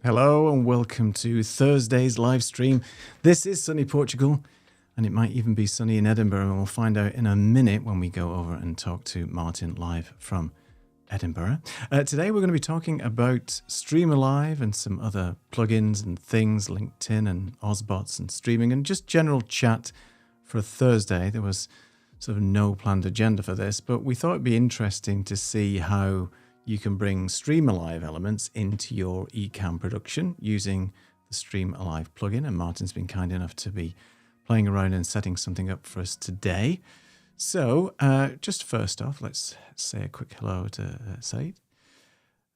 Hello and welcome to Thursday's live stream. This is sunny Portugal and it might even be sunny in Edinburgh, and we'll find out in a minute when we go over and talk to Martin live from Edinburgh. Today we're going to be talking about StreamAlive and some other plugins and things, LinkedIn and Ozbots and streaming, and just general chat for a Thursday. There was sort of no planned agenda for this, but we thought it'd be interesting to see how you can bring StreamAlive elements into your Ecamm production using the StreamAlive plugin, and Martin's been kind enough to be playing around and setting something up for us today. So just first off, let's say a quick hello to Said.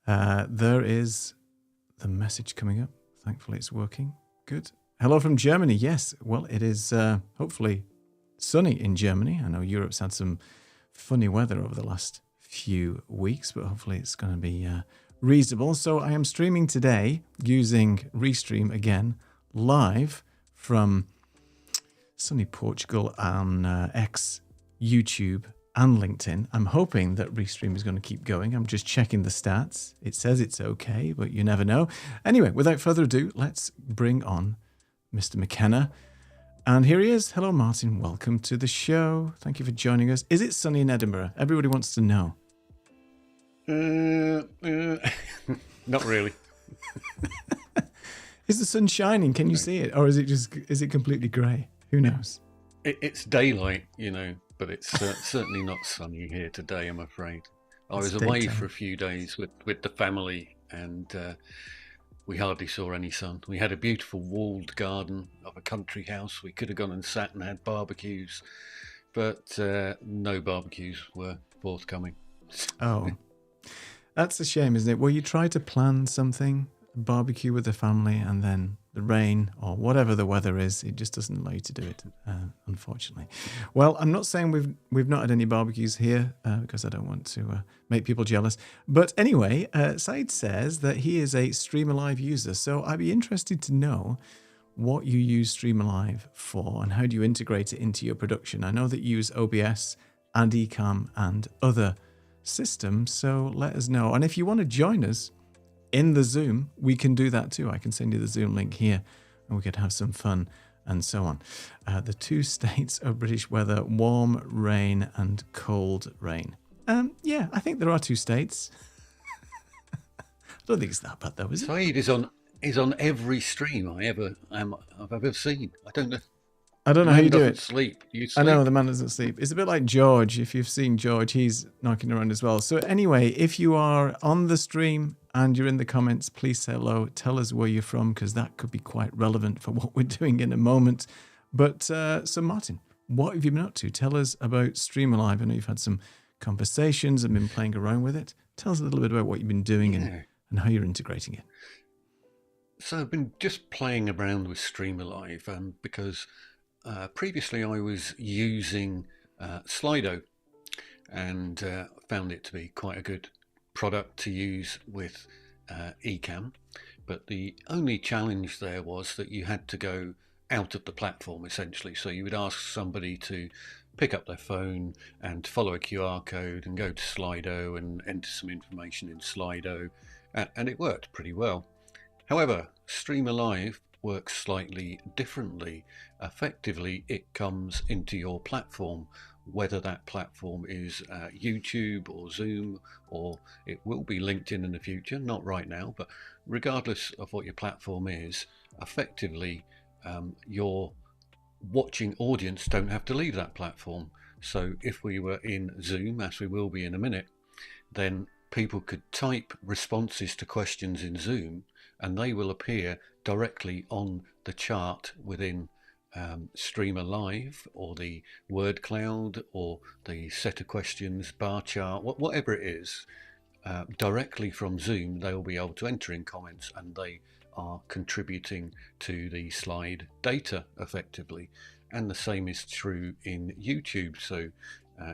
There is the message coming up. Thankfully it's working. Good. Hello from Germany. Yes, well, it is hopefully sunny in Germany. I know Europe's had some funny weather over the last few weeks, but hopefully it's going to be reasonable. So I am streaming today using Restream again, live from sunny Portugal on X, YouTube and LinkedIn. I'm hoping that Restream is going to keep going. I'm just checking the stats. It says it's okay, but you never know. Anyway, without further ado, let's bring on Mr. McKenna. And here he is. Hello, Martin. Welcome to the show. Thank you for joining us. Is it sunny in Edinburgh? Everybody wants to know. Not really. Is the sun shining? Can you see it? Or is it completely grey? Who knows? It's daylight, you know, but it's certainly not sunny here today, I'm afraid. I was away for a few days with the family, and we hardly saw any sun. We had a beautiful walled garden of a country house. We could have gone and sat and had barbecues, but no barbecues were forthcoming. Oh, that's a shame, isn't it? Well, you try to plan something, a barbecue with the family, and then the rain or whatever the weather is, it just doesn't allow you to do it, unfortunately. Well, I'm not saying we've not had any barbecues here because I don't want to make people jealous. But anyway, Said says that he is a StreamAlive user. So I'd be interested to know what you use StreamAlive for and how do you integrate it into your production. I know that you use OBS and Ecamm and other systems, so let us know. And if you want to join us in the Zoom, we can do that too. I can send you the Zoom link here and we could have some fun and so on. The two states of British weather: warm rain and cold rain. Yeah, I think there are two states. I don't think it's that bad though, is it? Said is on every stream I've ever seen. I don't know how you do it. Sleep. You I sleep. know, the man doesn't sleep. It's a bit like George. If you've seen George, he's knocking around as well. So anyway, if you are on the stream and you're in the comments, please say hello. Tell us where you're from, because that could be quite relevant for what we're doing in a moment. But so Martin, what have you been up to? Tell us about StreamAlive. I know you've had some conversations and been playing around with it. Tell us a little bit about what you've been doing and how you're integrating it. So I've been just playing around with StreamAlive because previously I was using Slido and found it to be quite a good product to use with Ecamm, but the only challenge there was that you had to go out of the platform essentially. So you would ask somebody to pick up their phone and follow a QR code and go to Slido and enter some information in Slido, and it worked pretty well. However, StreamAlive works slightly differently. Effectively, it comes into your platform, whether that platform is YouTube or Zoom, or it will be LinkedIn in the future, not right now, but regardless of what your platform is, effectively your watching audience don't have to leave that platform. So if we were in Zoom, as we will be in a minute, then people could type responses to questions in Zoom and they will appear directly on the chart within StreamAlive or the word cloud or the set of questions bar chart, whatever it is. Directly from Zoom, they will be able to enter in comments and they are contributing to the slide data effectively. And the same is true in YouTube. So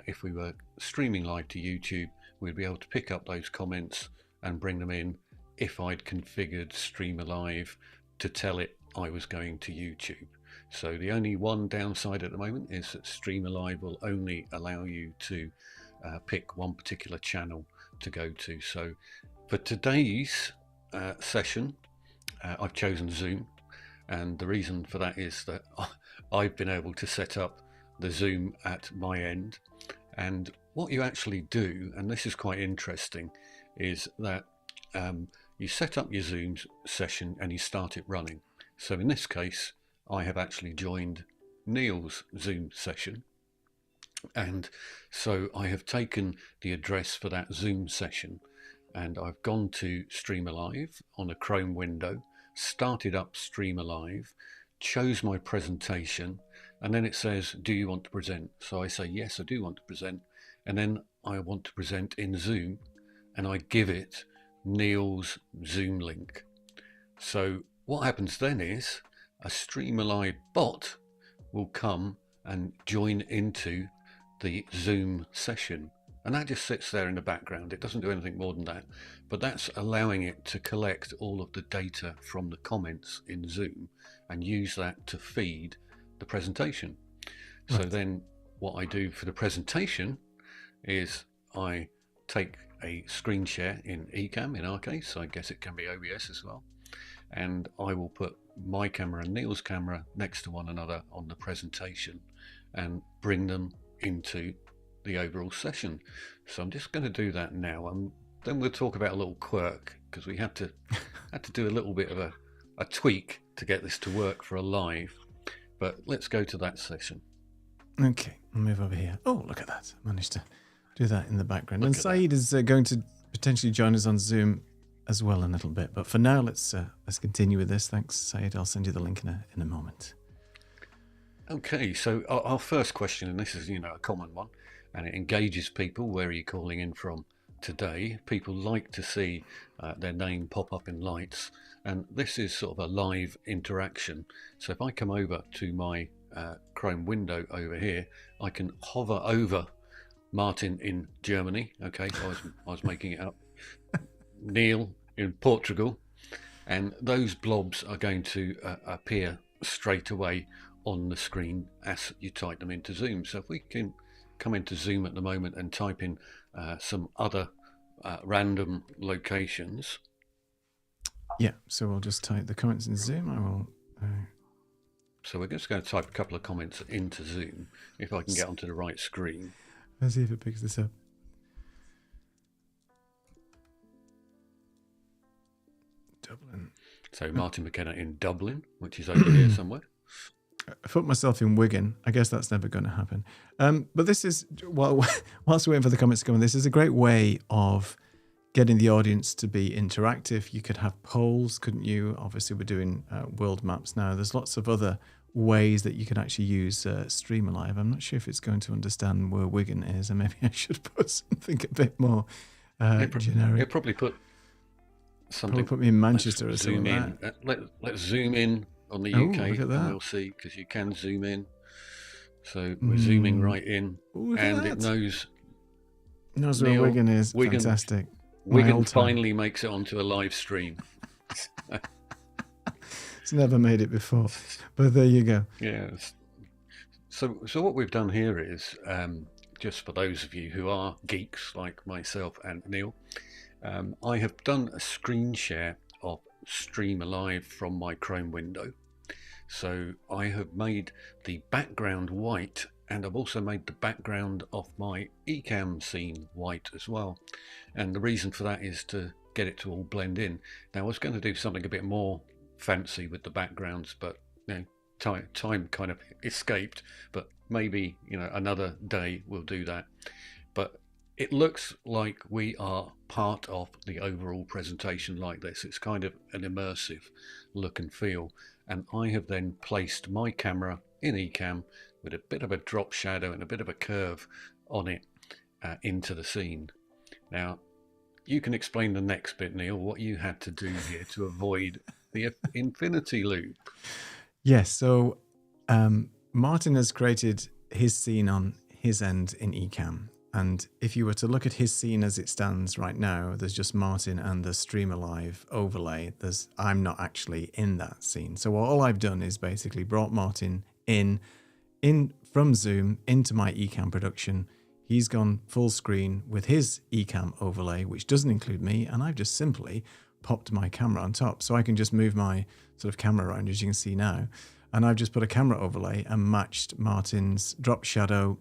if we were streaming live to YouTube, we'd be able to pick up those comments and bring them in if I'd configured StreamAlive to tell it I was going to YouTube. So the only one downside at the moment is that StreamAlive will only allow you to pick one particular channel to go to. So for today's session, I've chosen Zoom, and the reason for that is that I've been able to set up the Zoom at my end. And what you actually do, and this is quite interesting, is that you set up your Zoom session and you start it running. So in this case, I have actually joined Neil's Zoom session. And so I have taken the address for that Zoom session and I've gone to StreamAlive on a Chrome window, started up StreamAlive, chose my presentation, and then it says, do you want to present? So I say, yes, I do want to present. And then I want to present in Zoom, and I give it Neil's Zoom link. So what happens then is a StreamAlive bot will come and join into the Zoom session. And that just sits there in the background. It doesn't do anything more than that. But that's allowing it to collect all of the data from the comments in Zoom and use that to feed the presentation. Right. So then what I do for the presentation is I take a screen share in Ecamm in our case. So I guess it can be OBS as well. And I will put my camera and Neil's camera next to one another on the presentation and bring them into the overall session. So I'm just going to do that now, and then we'll talk about a little quirk, because we had to do a little bit of a tweak to get this to work for a live. But let's go to that session. Okay, I'll move over here. Oh, look at that. I managed to do that in the background. And Saeed is going to potentially join us on Zoom as well in a little bit. But for now, let's continue with this. Thanks, Saeed. I'll send you the link in a moment. Okay, so our first question, and this is, a common one, and it engages people. Where are you calling in from today? People like to see their name pop up in lights, and this is sort of a live interaction. So if I come over to my Chrome window over here, I can hover over Martin in Germany. Okay, I was making it up. Neil in Portugal, and those blobs are going to appear straight away on the screen as you type them into Zoom. So if we can come into Zoom at the moment and type in some other random locations. Yeah, so we'll just type the comments in Zoom. I will. So we're just going to type a couple of comments into Zoom, if I can get onto the right screen. Let's see if it picks this up. Dublin. So Martin McKenna in Dublin, which is over here somewhere. I put myself in Wigan. I guess that's never going to happen. But this is, whilst we're waiting for the comments to come in, this is a great way of getting the audience to be interactive. You could have polls, couldn't you? Obviously, we're doing world maps now. There's lots of other ways that you can actually use StreamAlive. I'm not sure if it's going to understand where Wigan is, and maybe I should put something a bit more generic. It'll probably put something. Probably put me in Manchester or something like that. Let's zoom in on the UK, and we'll see, because you can zoom in. So we're zooming right in, and it knows where Wigan is. Fantastic. Wigan finally makes it onto a live stream. It's never made it before, but there you go. Yes. So what we've done here is, just for those of you who are geeks like myself and Neil, I have done a screen share of StreamAlive from my Chrome window. So I have made the background white, and I've also made the background of my Ecamm scene white as well. And the reason for that is to get it to all blend in. Now I was going to do something a bit more fancy with the backgrounds, but time kind of escaped. But maybe another day we'll do that. But it looks like we are part of the overall presentation like this. It's kind of an immersive look and feel. And I have then placed my camera in Ecamm with a bit of a drop shadow and a bit of a curve on it into the scene. Now, you can explain the next bit, Neil, what you had to do here to avoid the infinity loop. Yes, so Martin has created his scene on his end in Ecamm. And if you were to look at his scene as it stands right now, there's just Martin and the StreamAlive overlay. I'm not actually in that scene. So all I've done is basically brought Martin in from Zoom into my Ecamm production. He's gone full screen with his Ecamm overlay, which doesn't include me. And I've just simply popped my camera on top. So I can just move my sort of camera around, as you can see now. And I've just put a camera overlay and matched Martin's drop shadow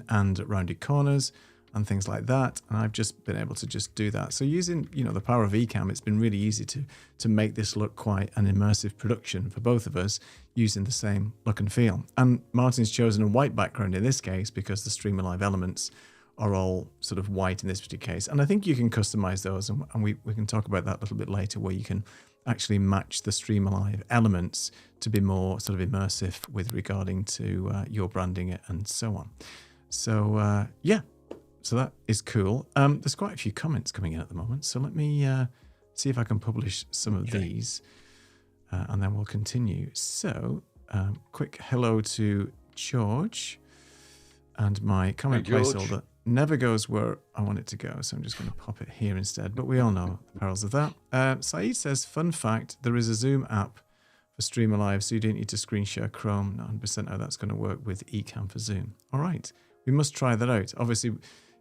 and rounded corners and things like that. And I've just been able to just do that. So using, the power of Ecamm, it's been really easy to make this look quite an immersive production for both of us using the same look and feel. And Martin's chosen a white background in this case because the StreamAlive elements are all sort of white in this particular case. And I think you can customize those, and we can talk about that a little bit later, where you can actually match the StreamAlive elements to be more sort of immersive with regarding to your branding and so on. So yeah, so that is cool. There's quite a few comments coming in at the moment, so let me see if I can publish some of these, and then we'll continue. So quick hello to George, and my comment placeholder never goes where I want it to go, so I'm just going to pop it here instead, but we all know the perils of that. Saeed says, fun fact, there is a Zoom app for StreamAlive, so you don't need to screen share Chrome. Not 100% how that's going to work with Ecamm for Zoom. All right, we must try that out. Obviously,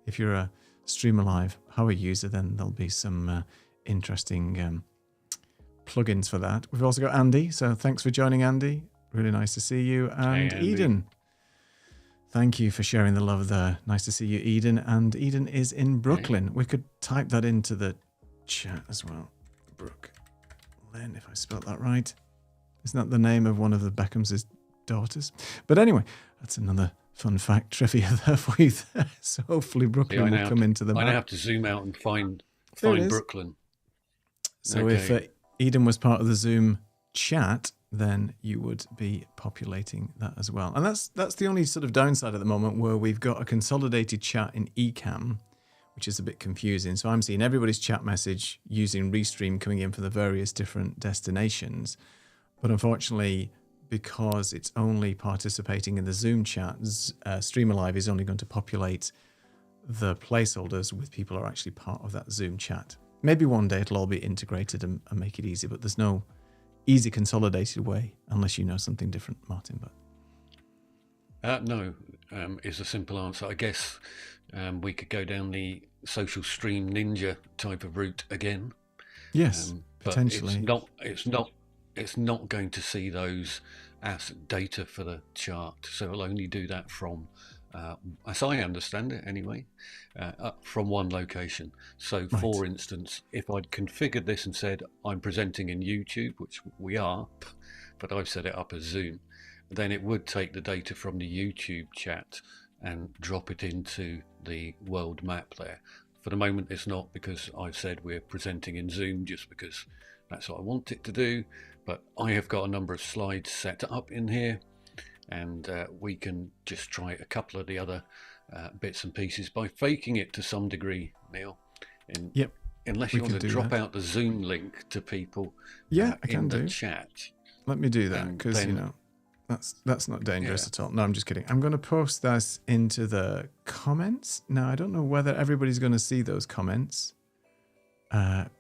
if you're a StreamAlive Power user, then there'll be some interesting plugins for that. We've also got Andy, so thanks for joining, Andy. Really nice to see you. And hey, Eden. Thank you for sharing the love there. Nice to see you, Eden. And Eden is in Brooklyn. We could type that into the chat as well. Brooklyn, if I spelled that right. Isn't that the name of one of the Beckhams' daughters? But anyway, that's another fun fact trivia there for you there. So hopefully Brooklyn will come into the map. I have to zoom out and find Brooklyn. So if Eden was part of the Zoom chat, then you would be populating that as well. And that's the only sort of downside at the moment, where we've got a consolidated chat in Ecamm, which is a bit confusing. So I'm seeing everybody's chat message using Restream coming in for the various different destinations. But unfortunately, because it's only participating in the Zoom chat, StreamAlive is only going to populate the placeholders with people who are actually part of that Zoom chat. Maybe one day it'll all be integrated and make it easy, but there's no easy consolidated way unless you know something different, Martin. But no, is a simple answer. I guess we could go down the social stream ninja type of route again. Yes, potentially. It's not going to see those as data for the chart, so it'll only do that from, as I understand it anyway, from one location. So right. For instance, if I'd configured this and said I'm presenting in YouTube, which we are, but I've set it up as Zoom, then it would take the data from the YouTube chat and drop it into the world map there. For the moment it's not, because I've said we're presenting in Zoom just because that's what I want it to do. But I have got a number of slides set up in here, and we can just try a couple of the other bits and pieces by faking it to some degree, Neil. Yep. Unless you want to drop out the Zoom link to people in the chat. Let me do that, because that's not dangerous at all. No, I'm just kidding. I'm going to post this into the comments. Now, I don't know whether everybody's going to see those comments,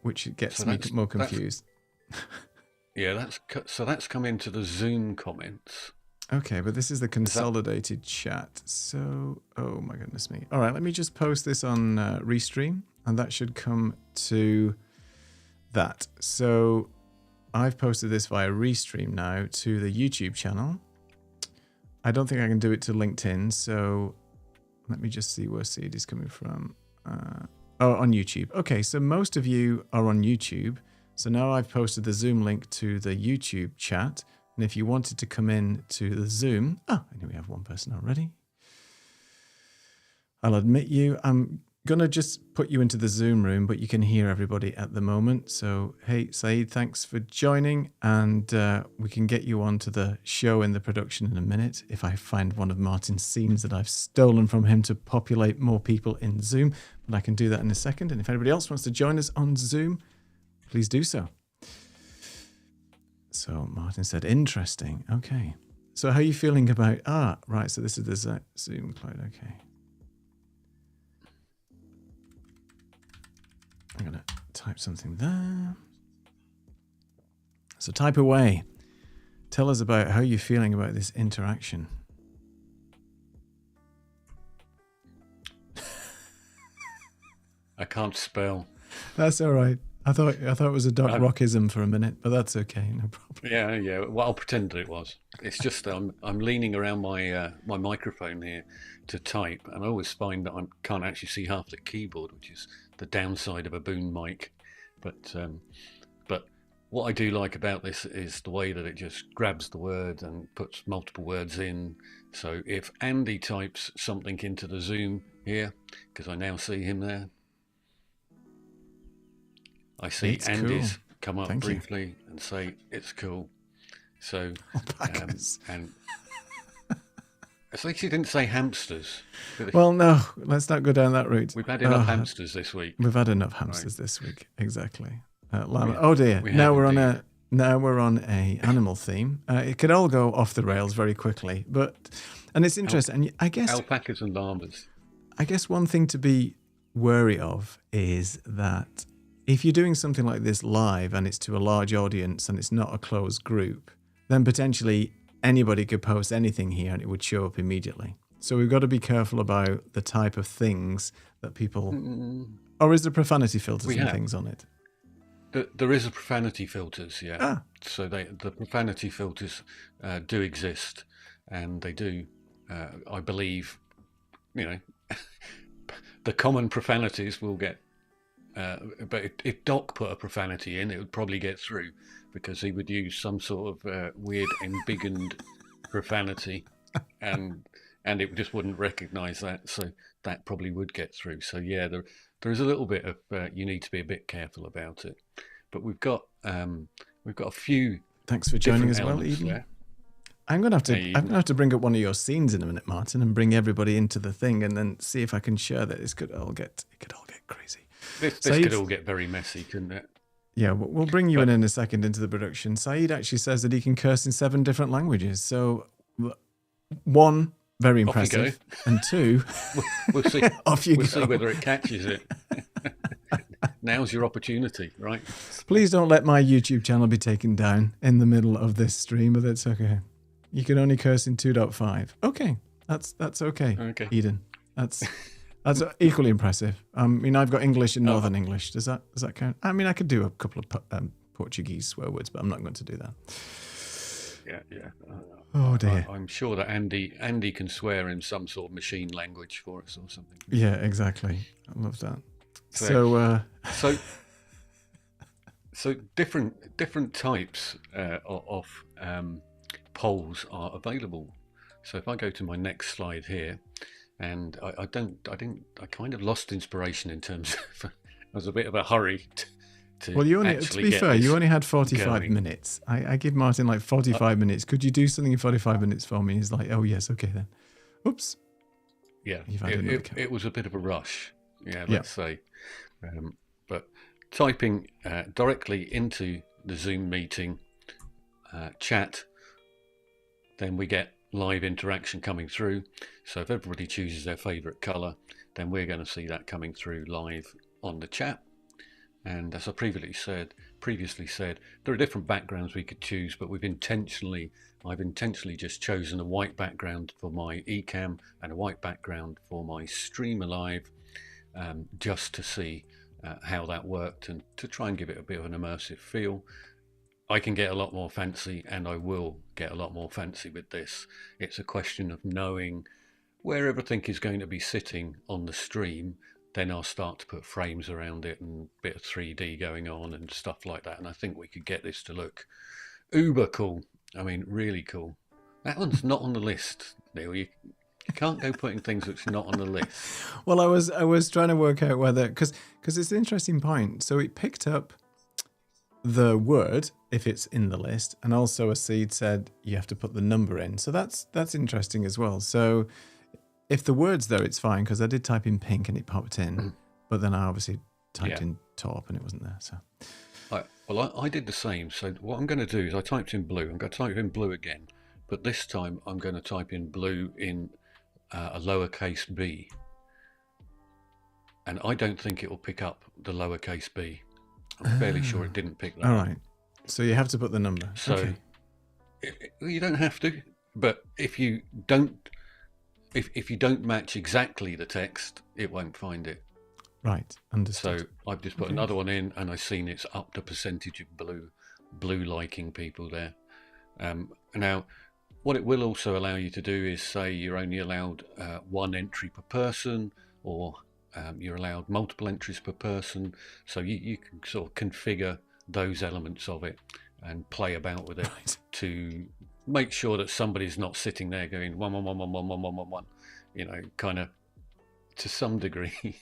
which gets me more confused. Yeah, that's come into the Zoom comments. Okay, but this is the consolidated chat. So, oh my goodness me. All right, let me just post this on Restream, and that should come to that. So I've posted this via Restream now to the YouTube channel. I don't think I can do it to LinkedIn, so let me just see where Seed is coming from. On YouTube. Okay, so most of you are on YouTube. So now I've posted the Zoom link to the YouTube chat. And if you wanted to come in to the Zoom, I know we have one person already. I'll admit you. I'm going to just put you into the Zoom room, but you can hear everybody at the moment. So, hey, Saeed, thanks for joining. And we can get you onto the show in the production in a minute if I find one of Martin's scenes that I've stolen from him to populate more people in Zoom. But I can do that in a second. And if anybody else wants to join us on Zoom, please do so. So Martin said, interesting. Okay. So how are you feeling about, right. So this is the Zoom cloud. Okay. I'm going to type something there. So type away. Tell us about how you're feeling about this interaction. I can't spell. That's all right. I thought it was a Doc Rockism for a minute, but that's okay, no problem. Yeah. Well, I'll pretend that it was. It's just I'm leaning around my my microphone here to type, and I always find that I can't actually see half the keyboard, which is the downside of a boom mic. But what I do like about this is the way that it just grabs the word and puts multiple words in. So if Andy types something into the Zoom here, because I now see him there, I see It's Andy's cool. come up Thank briefly and say it's cool. So and at least he didn't say hamsters. Well, no, let's not go down that route. We've had enough hamsters this week. We've had enough hamsters this week, exactly. Oh dear! Now we're on a animal theme. It could all go off the rails very quickly, and it's interesting. And I guess alpacas and llamas. I guess one thing to be wary of is that if you're doing something like this live and it's to a large audience and it's not a closed group, then potentially anybody could post anything here and it would show up immediately. So we've got to be careful about the type of things that people... Or is there profanity filters and things on it? There is a profanity filters, yeah. So the profanity filters do exist, and they do, I believe, the common profanities will get... but if Doc put a profanity in, it would probably get through, because he would use some sort of weird embiggened profanity, and it just wouldn't recognise that, so that probably would get through. So yeah, there is a little bit of you need to be a bit careful about it. But we've got a few. Thanks for joining as well, Eden. There. I'm gonna have to bring up one of your scenes in a minute, Martin, and bring everybody into the thing, and then see if I can share that. It could all get crazy. This could all get very messy, couldn't it? Yeah, we'll bring you in a second into the production. Saeed actually says that he can curse in 7 different languages. So, 1, very impressive, and 2, we'll see. Off you go. We'll see whether it catches it. Now's your opportunity, right? Please don't let my YouTube channel be taken down in the middle of this stream, but that's okay. You can only curse in 2.5. Okay, that's okay. Okay, Eden. That's equally impressive. I mean, I've got English and Northern English. Does that count? I mean, I could do a couple of Portuguese swear words, but I'm not going to do that. Yeah. Oh dear. I'm sure that Andy can swear in some sort of machine language for us or something. Yeah, exactly. I love that. So different types of polls are available. So if I go to my next slide here, and I kind of lost inspiration in terms of I was a bit of a hurry to well, to be fair, you only had 45 minutes. I give Martin like 45 minutes. Could you do something in 45 minutes for me? He's like, oh yes, okay then. Oops. Yeah, it was a bit of a rush. Yeah, let's say. But typing directly into the Zoom meeting chat, then we get live interaction coming through. So if everybody chooses their favorite color, then we're going to see that coming through live on the chat. And as I previously said, there are different backgrounds we could choose, but I've intentionally just chosen a white background for my Ecamm and a white background for my StreamAlive, just to see how that worked and to try and give it a bit of an immersive feel. I can get a lot more fancy, and I will get a lot more fancy with this. It's a question of knowing where everything is going to be sitting on the stream. Then I'll start to put frames around it and a bit of 3D going on and stuff like that. And I think we could get this to look uber cool. I mean, really cool. That one's not on the list, Neil. You can't go putting things that's not on the list. Well, I was trying to work out whether, because it's an interesting point. So it picked up the word if it's in the list, and also a seed said you have to put the number in. So that's interesting as well. So if the word's there, it's fine, because I did type in pink and it popped in, but then I obviously typed in top and it wasn't there. So, I did the same. So what I'm going to do is I typed in blue. I'm going to type in blue again, but this time I'm going to type in blue in a lowercase b, and I don't think it will pick up the lowercase b. I'm fairly sure it didn't pick that. All right. So you have to put the number. So okay. You don't have to, but if you don't match exactly the text, it won't find it. Right, understood. So I've just put another one in, and I've seen it's up the percentage of blue liking people there. Now, what it will also allow you to do is say you're only allowed one entry per person, or you're allowed multiple entries per person. So you can sort of configure those elements of it and play about with it to make sure that somebody's not sitting there going 1 1 1 1 1 1 1 1 1, you know, kind of to some degree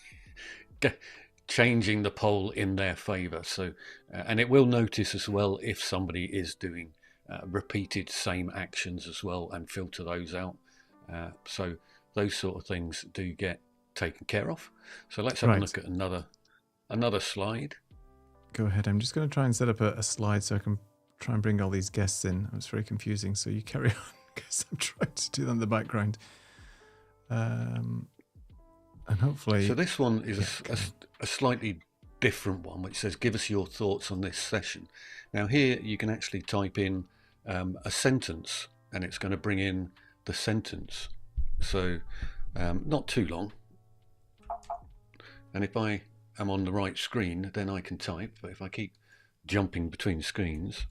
changing the poll in their favor. So and it will notice as well if somebody is doing repeated same actions as well, and filter those out. So those sort of things do get taken care of. So let's have a look at another slide. Go ahead. I'm just going to try and set up a slide so I can try and bring all these guests in. It's very confusing, so you carry on because I'm trying to do that in the background. And hopefully... So this one is a slightly different one, which says, give us your thoughts on this session. Now here you can actually type in a sentence, and it's going to bring in the sentence. So not too long. And if I am on the right screen, then I can type. But if I keep jumping between screens,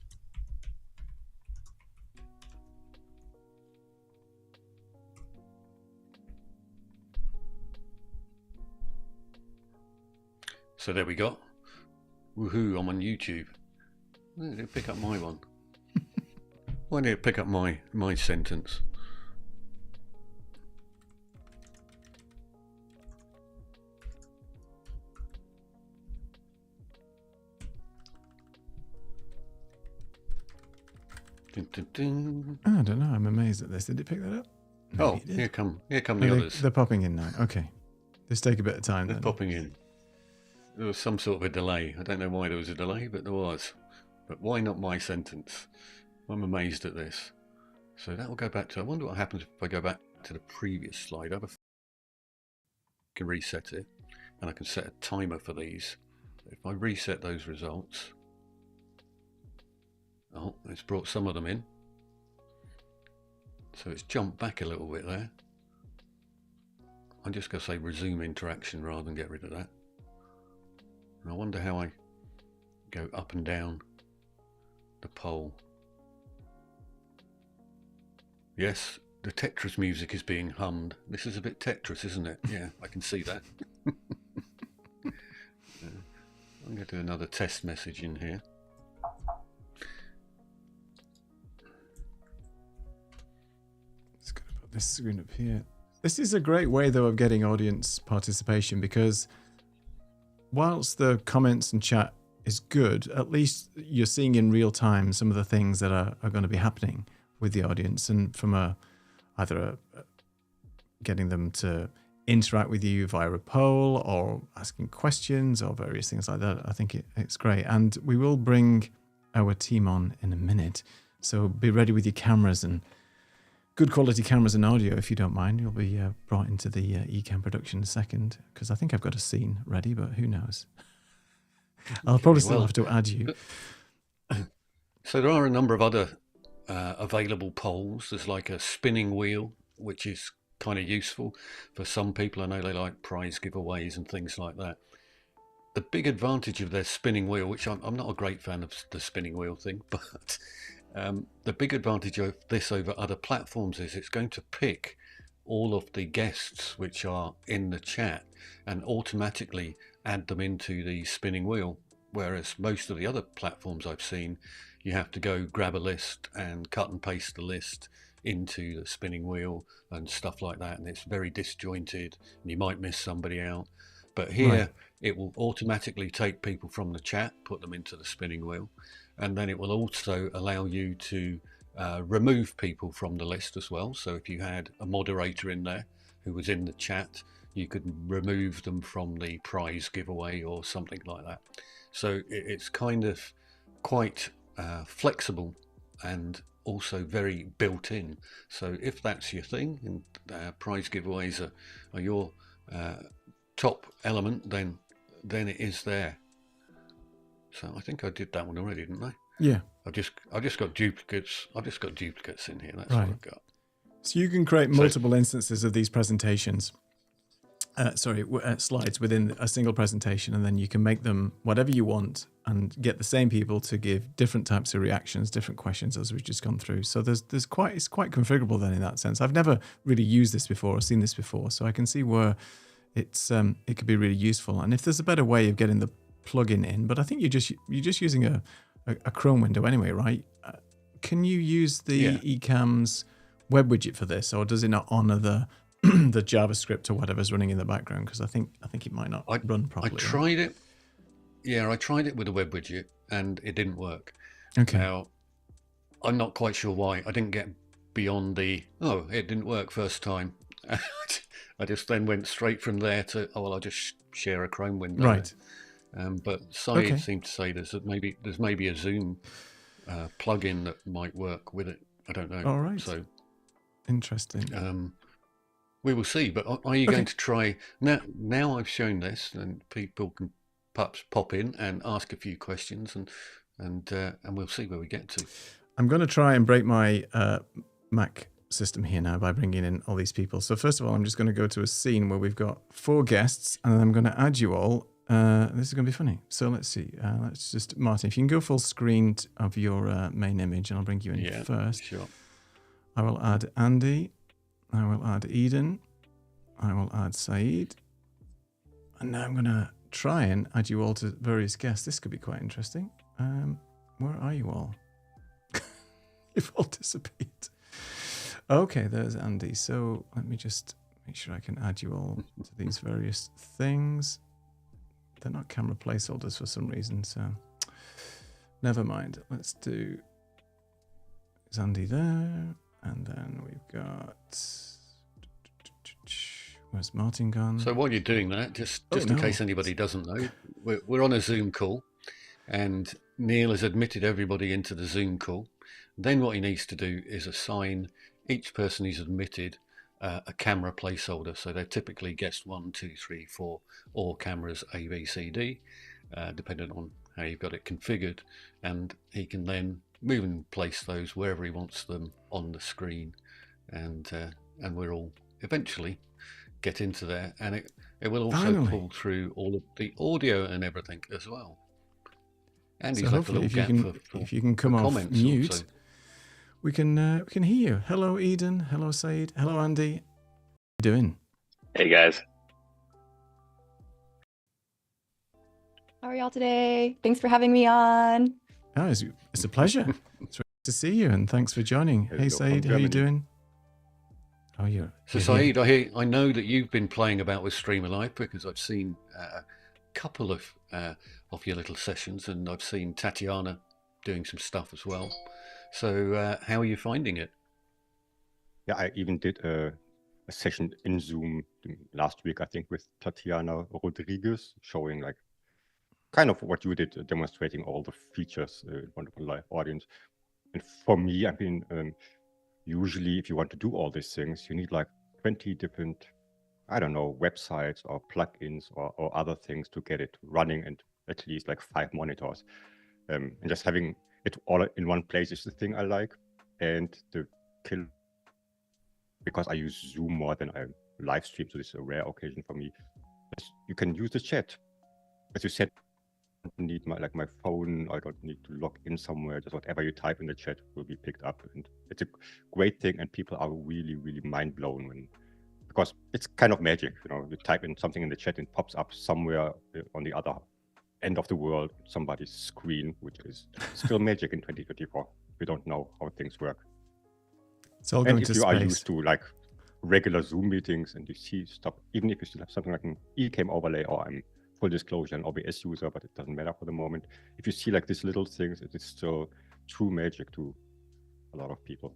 so there we go. Woohoo, I'm on YouTube. Why did it pick up my one? Why did it pick up my sentence? Dun, dun, dun. I don't know. I'm amazed at this. Did it pick that up? No, here come the others. They're popping in now. Okay. This take a bit of time. They're popping in. There was some sort of a delay. I don't know why there was a delay, but there was. But why not my sentence? I'm amazed at this. So that will go back to, I wonder what happens if I go back to the previous slide. I can reset it, and I can set a timer for these. If I reset those results, oh, it's brought some of them in. So it's jumped back a little bit there. I'm just going to say resume interaction rather than get rid of that. And I wonder how I go up and down the poll. Yes, the Tetris music is being hummed. This is a bit Tetris, isn't it? Yeah, I can see that. I'm going to do another test message in here. Just going to put this screen up here. This is a great way, though, of getting audience participation, because whilst the comments and chat is good, at least you're seeing in real time some of the things that are going to be happening with the audience, and from either getting them to interact with you via a poll or asking questions or various things like that. I think it's great. And we will bring our team on in a minute. So be ready with your cameras and good quality cameras and audio, if you don't mind. You'll be brought into the Ecamm production in a second, because I think I've got a scene ready, but who knows? I'll probably still have to add you. So there are a number of other available polls. There's like a spinning wheel, which is kind of useful for some people. I know they like prize giveaways and things like that. The big advantage of their spinning wheel, which I'm not a great fan of the spinning wheel thing, but the big advantage of this over other platforms is it's going to pick all of the guests which are in the chat and automatically add them into the spinning wheel, whereas most of the other platforms I've seen, you have to go grab a list and cut and paste the list into the spinning wheel and stuff like that, and it's very disjointed and you might miss somebody out. But here it will automatically take people from the chat, put them into the spinning wheel, and then it will also allow you to remove people from the list as well. So if you had a moderator in there who was in the chat, you could remove them from the prize giveaway or something like that. So it's kind of quite flexible and also very built in. So if that's your thing and prize giveaways are your top element, then it is there. So I think I did that one already, didn't I? Yeah. I've just got duplicates. I've just got duplicates in here. That's right. what I've got. So you can create multiple instances of these presentations. slides within a single presentation, and then you can make them whatever you want and get the same people to give different types of reactions, different questions as we've just gone through. So it's quite configurable then in that sense. I've never really used this before or seen this before, so I can see where it could be really useful. And if there's a better way of getting the plugin in, but I think you're just using a Chrome window anyway, right? Can you use the Ecamm's web widget for this, or does it not honor the the JavaScript or whatever's running in the background? Because I think it might not run properly. I tried it. Yeah, I tried it with a web widget and it didn't work. Okay. Now, I'm not quite sure why. I didn't get beyond it didn't work first time. I just then went straight from there to, I'll just share a Chrome window. Right. But Saeed seemed to say there's maybe a Zoom plugin that might work with it. I don't know. All right. So interesting. We will see. But are you going to try now? I've shown this, and people can perhaps pop in and ask a few questions, and we'll see where we get to. I'm going to try and break my Mac system here now by bringing in all these people. So first of all, I'm just going to go to a scene where we've got 4 guests, and then I'm going to add you all. This is going to be funny. So let's see. Let's just, Martin, if you can go full screen of your main image, and I'll bring you in first. Sure. I will add Andy. I will add Eden. I will add Saeed. And now I'm going to try and add you all to various guests. This could be quite interesting. Where are you all? You've all disappeared. Okay, there's Andy. So let me just make sure I can add you all to these various things. They're not camera placeholders for some reason, so never mind. Let's do, is Andy there? And then we've got, where's Martin gone? So while you're doing that, just in case anybody doesn't know, we're on a Zoom call, and Neil has admitted everybody into the Zoom call. Then what he needs to do is assign each person he's admitted a camera placeholder. So they're typically guest 1, 2, 3, 4, or cameras A, B, C, D, depending on how you've got it configured. And he can then move and place those wherever he wants them on the screen. And we'll all eventually get into there. And it will also pull through all of the audio and everything as well. And so hopefully if you can come off mute, also. We can hear you. Hello, Eden. Hello, Saeed. Hello, Andy. How you doing? Hey, guys. How are y'all today? Thanks for having me on. Oh, it's a pleasure. It's great to see you, and thanks for joining. Hey, Saeed, how you doing? Oh, you're Saeed, I know that you've been playing about with StreamAlive, because I've seen a couple of your little sessions, and I've seen Tatiana doing some stuff as well. So how are you finding it? Yeah, I even did a session in Zoom last week, I think, with Tatiana Rodriguez, showing like kind of what you did, demonstrating all the features in front of a live audience. And for me, I mean, usually if you want to do all these things, you need like 20 different, I don't know, websites or plugins or other things to get it running, and at least like 5 monitors. And just having it all in one place is the thing I like. And the kill, because I use Zoom more than I live stream, so this is a rare occasion for me. You can use the chat. As you said, I don't need my phone, I don't need to log in somewhere, just whatever you type in the chat will be picked up. And it's a great thing, and people are really, really mind blown because it's kind of magic, you know, you type in something in the chat and it pops up somewhere on the other end of the world, somebody's screen, which is still magic in 2024. We don't know how things work. It's all going to space. If you are used to like regular Zoom meetings and you see stuff, even if you still have something like an Ecamm overlay, or I'm full disclosure an OBS user, but it doesn't matter for the moment. If you see like these little things, it is still true magic to a lot of people.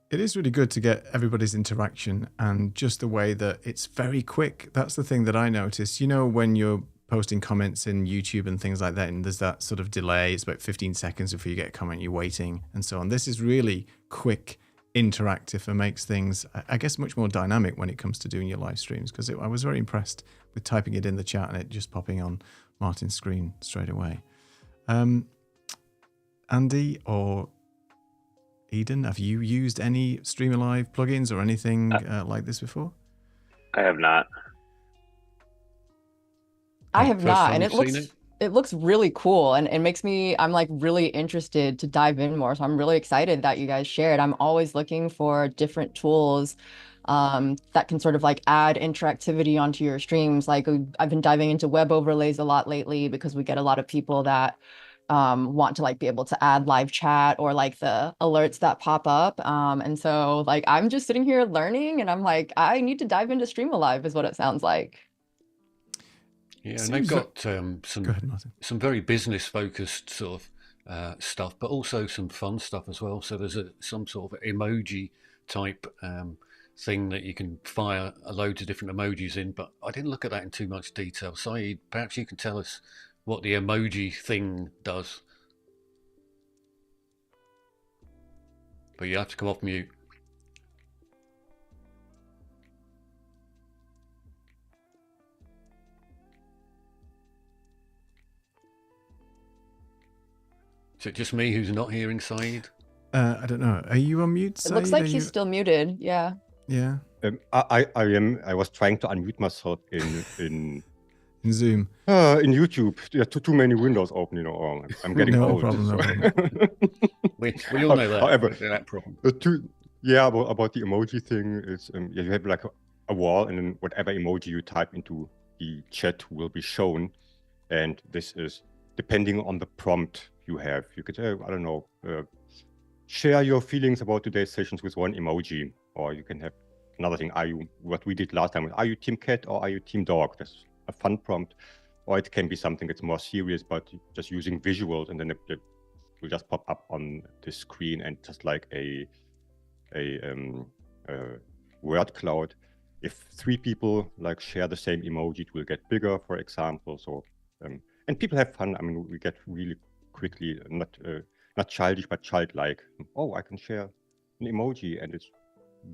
It is really good to get everybody's interaction, and just the way that it's very quick. That's the thing that I noticed. You know, when you're posting comments in YouTube and things like that, and there's that sort of delay, it's about 15 seconds before you get a comment, you're waiting and so on. This is really quick, interactive, and makes things, I guess, much more dynamic when it comes to doing your live streams, because I was very impressed with typing it in the chat and it just popping on Martin's screen straight away. Andy or Eden, have you used any StreamAlive plugins or anything like this before? I have not. I have First not, time and you've seen it? it looks really cool, and it makes me I'm like really interested to dive in more. So I'm really excited that you guys shared. I'm always looking for different tools that can sort of like add interactivity onto your streams. Like I've been diving into web overlays a lot lately because we get a lot of people that want to like be able to add live chat or like the alerts that pop up. And so like I'm just sitting here learning, and I'm like, I need to dive into StreamAlive is what it sounds like. Yeah, and Seems they've got Go ahead, Martin. some very business focused sort of stuff, but also some fun stuff as well. So there's some sort of emoji type thing that you can fire a load of different emojis in, but I didn't look at that in too much detail. Saeed, perhaps you can tell us what the emoji thing does. But you have to come off mute. Is it just me who's not hearing Saeed? I don't know. Are you on mute, It Saeed? looks like Are he's you... still muted. Yeah. Yeah. I am. I was trying to unmute myself in Zoom. in YouTube. There are too many windows open. You know, oh, I'm getting No old. problem, no so- We all know that. However, that problem. about the emoji thing is you have like a wall, and then whatever emoji you type into the chat will be shown, and this is depending on the prompt you have. You could I don't know, share your feelings about today's sessions with one emoji, or you can have another thing. What we did last time? Are you team cat or are you team dog? That's a fun prompt, or it can be something that's more serious, but just using visuals, and then it will just pop up on the screen, and just like a word cloud. If 3 people like share the same emoji, it will get bigger, for example. So and people have fun. I mean, we get really quickly not childish but childlike. Oh, I can share an emoji and it's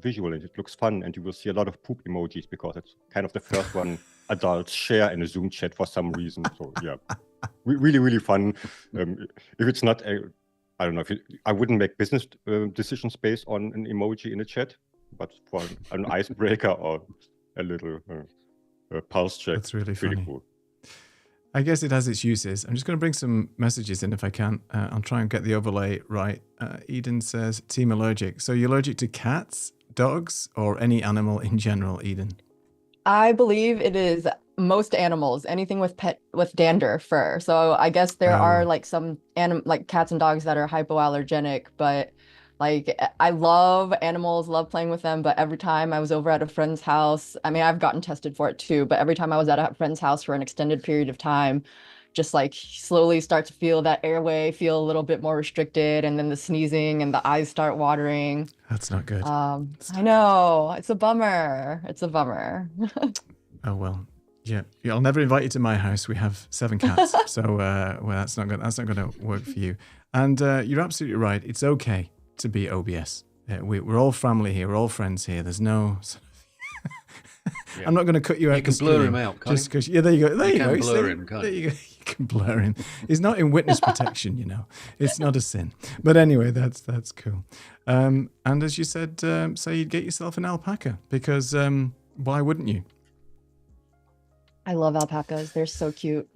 visual and it looks fun, and you will see a lot of poop emojis because it's kind of the first one adults share in a Zoom chat for some reason. So yeah, really fun. If it's not I don't know if I wouldn't make business decisions based on an emoji in a chat, but for an icebreaker or a little pulse check, That's really pretty funny. cool. I guess it has its uses. I'm just going to bring some messages in if I can. I'll try and get the overlay right. Eden says, team allergic. So you're allergic to cats, dogs, or any animal in general, Eden? I believe it is most animals, anything with dander fur. So I guess there are like some like cats and dogs that are hypoallergenic, but like I love animals, love playing with them. But every time I was over at a friend's house, I mean, I've gotten tested for it too, but every time I was at a friend's house for an extended period of time, just like slowly start to feel that airway feel a little bit more restricted, and then the sneezing and the eyes start watering. That's not good. I know, it's a bummer. It's a bummer. Oh, well. Yeah, I'll never invite you to my house. We have 7 cats, so well, that's not going to work for you. And you're absolutely right. It's okay to be OBS. We're all family here. We're all friends here. There's no. Yeah. I'm not going to cut you out. You can blur him out, can't just because. Yeah, there you go. There you go. You can blur him, can't there you go. You can blur him. He's not in witness protection, you know. It's not a sin. But anyway, that's cool. And as you said, say you'd get yourself an alpaca because why wouldn't you? I love alpacas. They're so cute.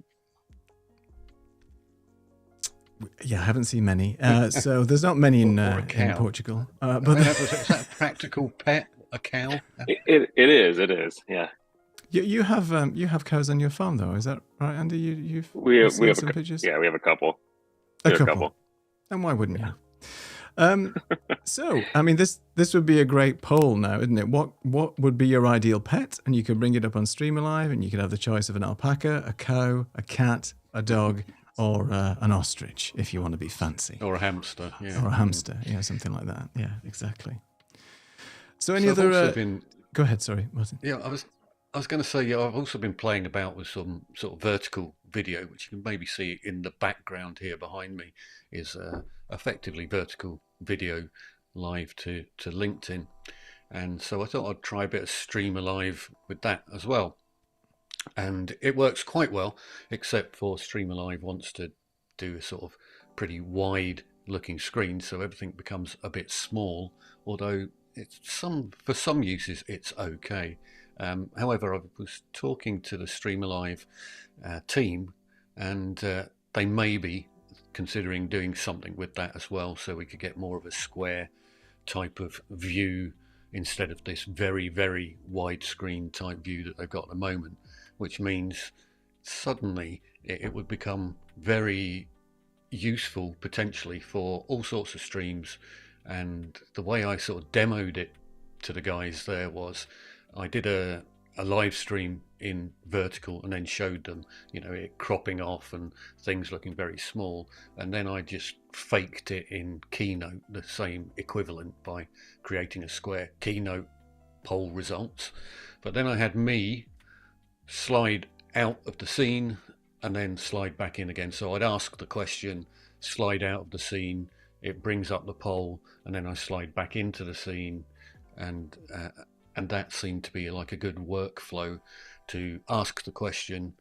Yeah, I haven't seen many. So there's not many in Portugal. But is that a practical pet? A cow? It is. Yeah. You have cows on your farm though, is that right, Andy? You've we seen have some pictures. Yeah, we have a couple. A couple. And why wouldn't you? So I mean, this would be a great poll now, isn't it? What would be your ideal pet? And you could bring it up on StreamAlive, and you could have the choice of an alpaca, a cow, a cat, a dog, or an ostrich if you want to be fancy. Or a hamster. Yeah. Or a hamster. Yeah, something like that. Yeah, exactly. So any other? Go ahead. Sorry, Martin. Yeah, I was going to say, yeah, I've also been playing about with some sort of vertical video, which you can maybe see in the background here behind me, is effectively vertical video live to LinkedIn. And so I thought I'd try a bit of StreamAlive with that as well. And it works quite well, except for StreamAlive wants to do a sort of pretty wide looking screen, so everything becomes a bit small, although for some uses it's okay. However, I was talking to the StreamAlive team, and they may be considering doing something with that as well, so we could get more of a square type of view instead of this very, very widescreen type view that they've got at the moment, which means suddenly it would become very useful potentially for all sorts of streams. And the way I sort of demoed it to the guys there was I did a live stream in vertical and then showed them, you know, it cropping off and things looking very small, and then I just faked it in Keynote, the same equivalent, by creating a square Keynote poll results. But then I had me slide out of the scene and then slide back in again. So I'd ask the question, slide out of the scene, it brings up the poll, and then I slide back into the scene, and that seemed to be like a good workflow to ask the question,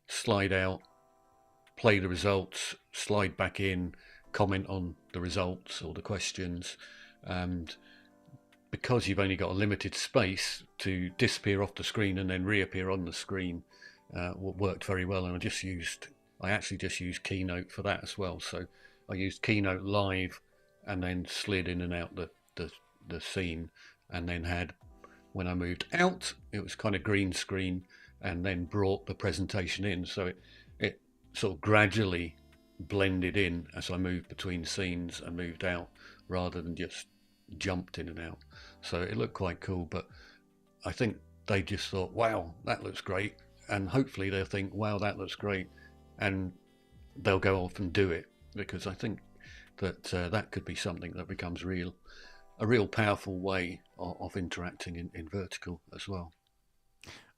slide out, play the results, slide back in, comment on the results or the questions. And because you've only got a limited space, to disappear off the screen and then reappear on the screen worked very well. And I actually just used Keynote for that as well. So I used Keynote Live and then slid in and out the scene, and then had, when I moved out, it was kind of green screen, and then brought the presentation in. So it sort of gradually blended in as I moved between scenes and moved out, rather than just jumped in and out. So it looked quite cool, but I think they just thought, wow, that looks great. And hopefully they'll think, wow, that looks great. And they'll go off and do it, because I think that that could be something that becomes a real powerful way of interacting in vertical as well.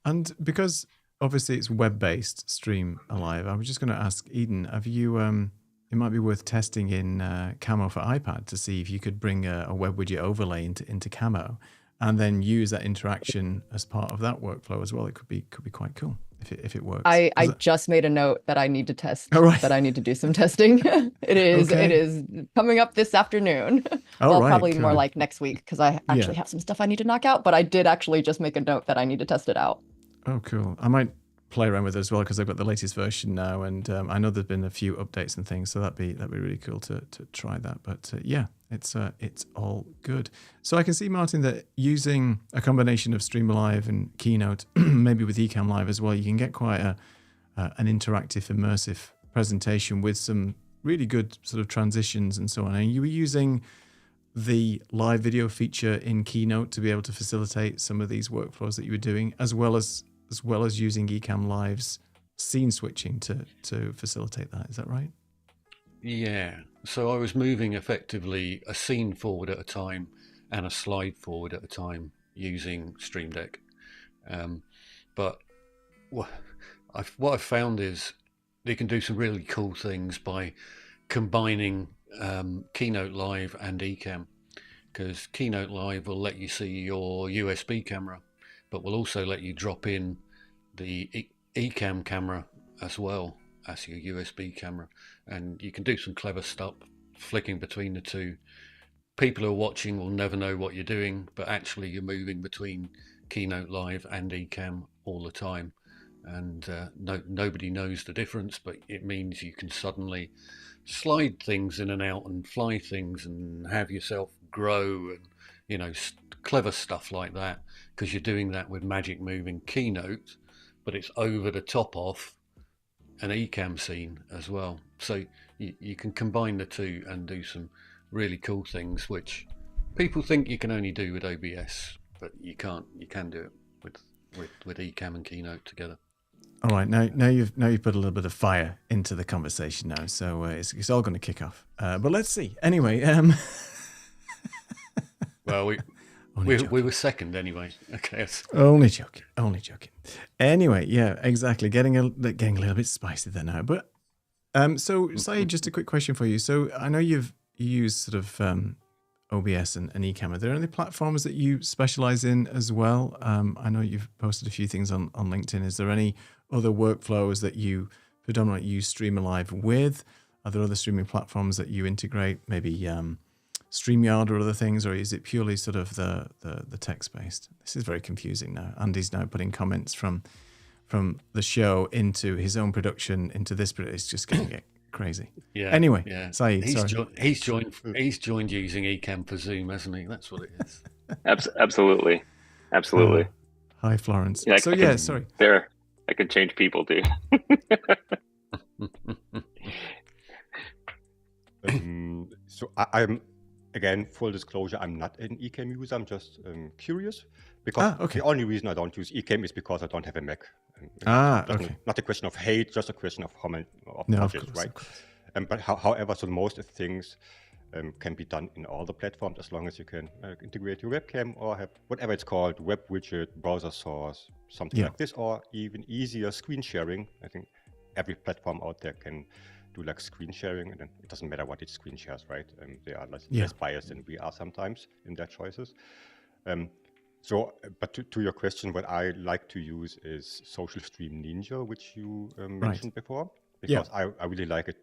And because obviously it's web-based StreamAlive, I was just going to ask Eden, have you, it might be worth testing in Camo for iPad to see if you could bring a web widget overlay into Camo, and then use that interaction as part of that workflow as well. It could be quite cool if it works. I just made a note that I need to test, right. that I need to do some testing. It is coming up this afternoon. Well, probably cool. More like next week, because I actually have some stuff I need to knock out, but I did actually just make a note that I need to test it out. Oh, cool. I might play around with it as well, because I've got the latest version now, and I know there's been a few updates and things, so that'd be really cool to try that. But yeah, it's all good. So I can see, Martin, that using a combination of StreamAlive and Keynote, maybe with Ecamm Live as well, you can get quite an interactive, immersive presentation with some really good sort of transitions and so on. And you were using the live video feature in Keynote to be able to facilitate some of these workflows that you were doing, as well as using Ecamm Live's scene switching to facilitate that. Is that right? Yeah. So I was moving effectively a scene forward at a time and a slide forward at a time using Stream Deck. But what I've found is you can do some really cool things by combining Keynote Live and Ecamm, because Keynote Live will let you see your USB camera, but will also let you drop in the Ecamm camera as well as your USB camera, and you can do some clever stuff flicking between the two. People who are watching will never know what you're doing, but actually you're moving between Keynote Live and Ecamm all the time, and nobody knows the difference, but it means you can suddenly slide things in and out and fly things and have yourself grow, and you know, clever stuff like that, because you're doing that with Magic Moving Keynote, but it's over the top of an Ecamm scene as well. So you can combine the two and do some really cool things, which people think you can only do with OBS, but you can't. You can do it with Ecamm and Keynote together. All right, now you've put a little bit of fire into the conversation now, so it's all going to kick off. But let's see. Anyway, well, we were second anyway. Okay. Only joking. Anyway, yeah, exactly. Getting a little bit spicy there now. But so Saeed, just a quick question for you. So I know you use sort of OBS and Ecamm. Are there any platforms that you specialize in as well? I know you've posted a few things on LinkedIn. Is there any other workflows that you predominantly use StreamAlive with? Are there other streaming platforms that you integrate? Maybe StreamYard or other things, or is it purely sort of the text-based? This is very confusing now. Andy's now putting comments from the show into his own production, into this, but it's just going to get crazy. Yeah. Anyway, yeah. Saeed, he's sorry. he's joined using Ecamm for Zoom, hasn't he? That's what it is. Absolutely. Hi, Florence. Yeah, sorry. There, I could change people too. So I'm, again, full disclosure, I'm not an Ecamm user. I'm just curious, because okay. the only reason I don't use Ecamm is because I don't have a Mac. Okay. Not a question of hate, just a question of how many budgets, right? But however, so most things can be done in all the platforms, as long as you can integrate your webcam or have whatever it's called, web widget, browser source, something like this, or even easier screen sharing. I think every platform out there can do like screen sharing, and then it doesn't matter what it screen shares, right? They are less biased than we are sometimes in their choices. But to your question, what I like to use is Social Stream Ninja, which you mentioned before, because I really like it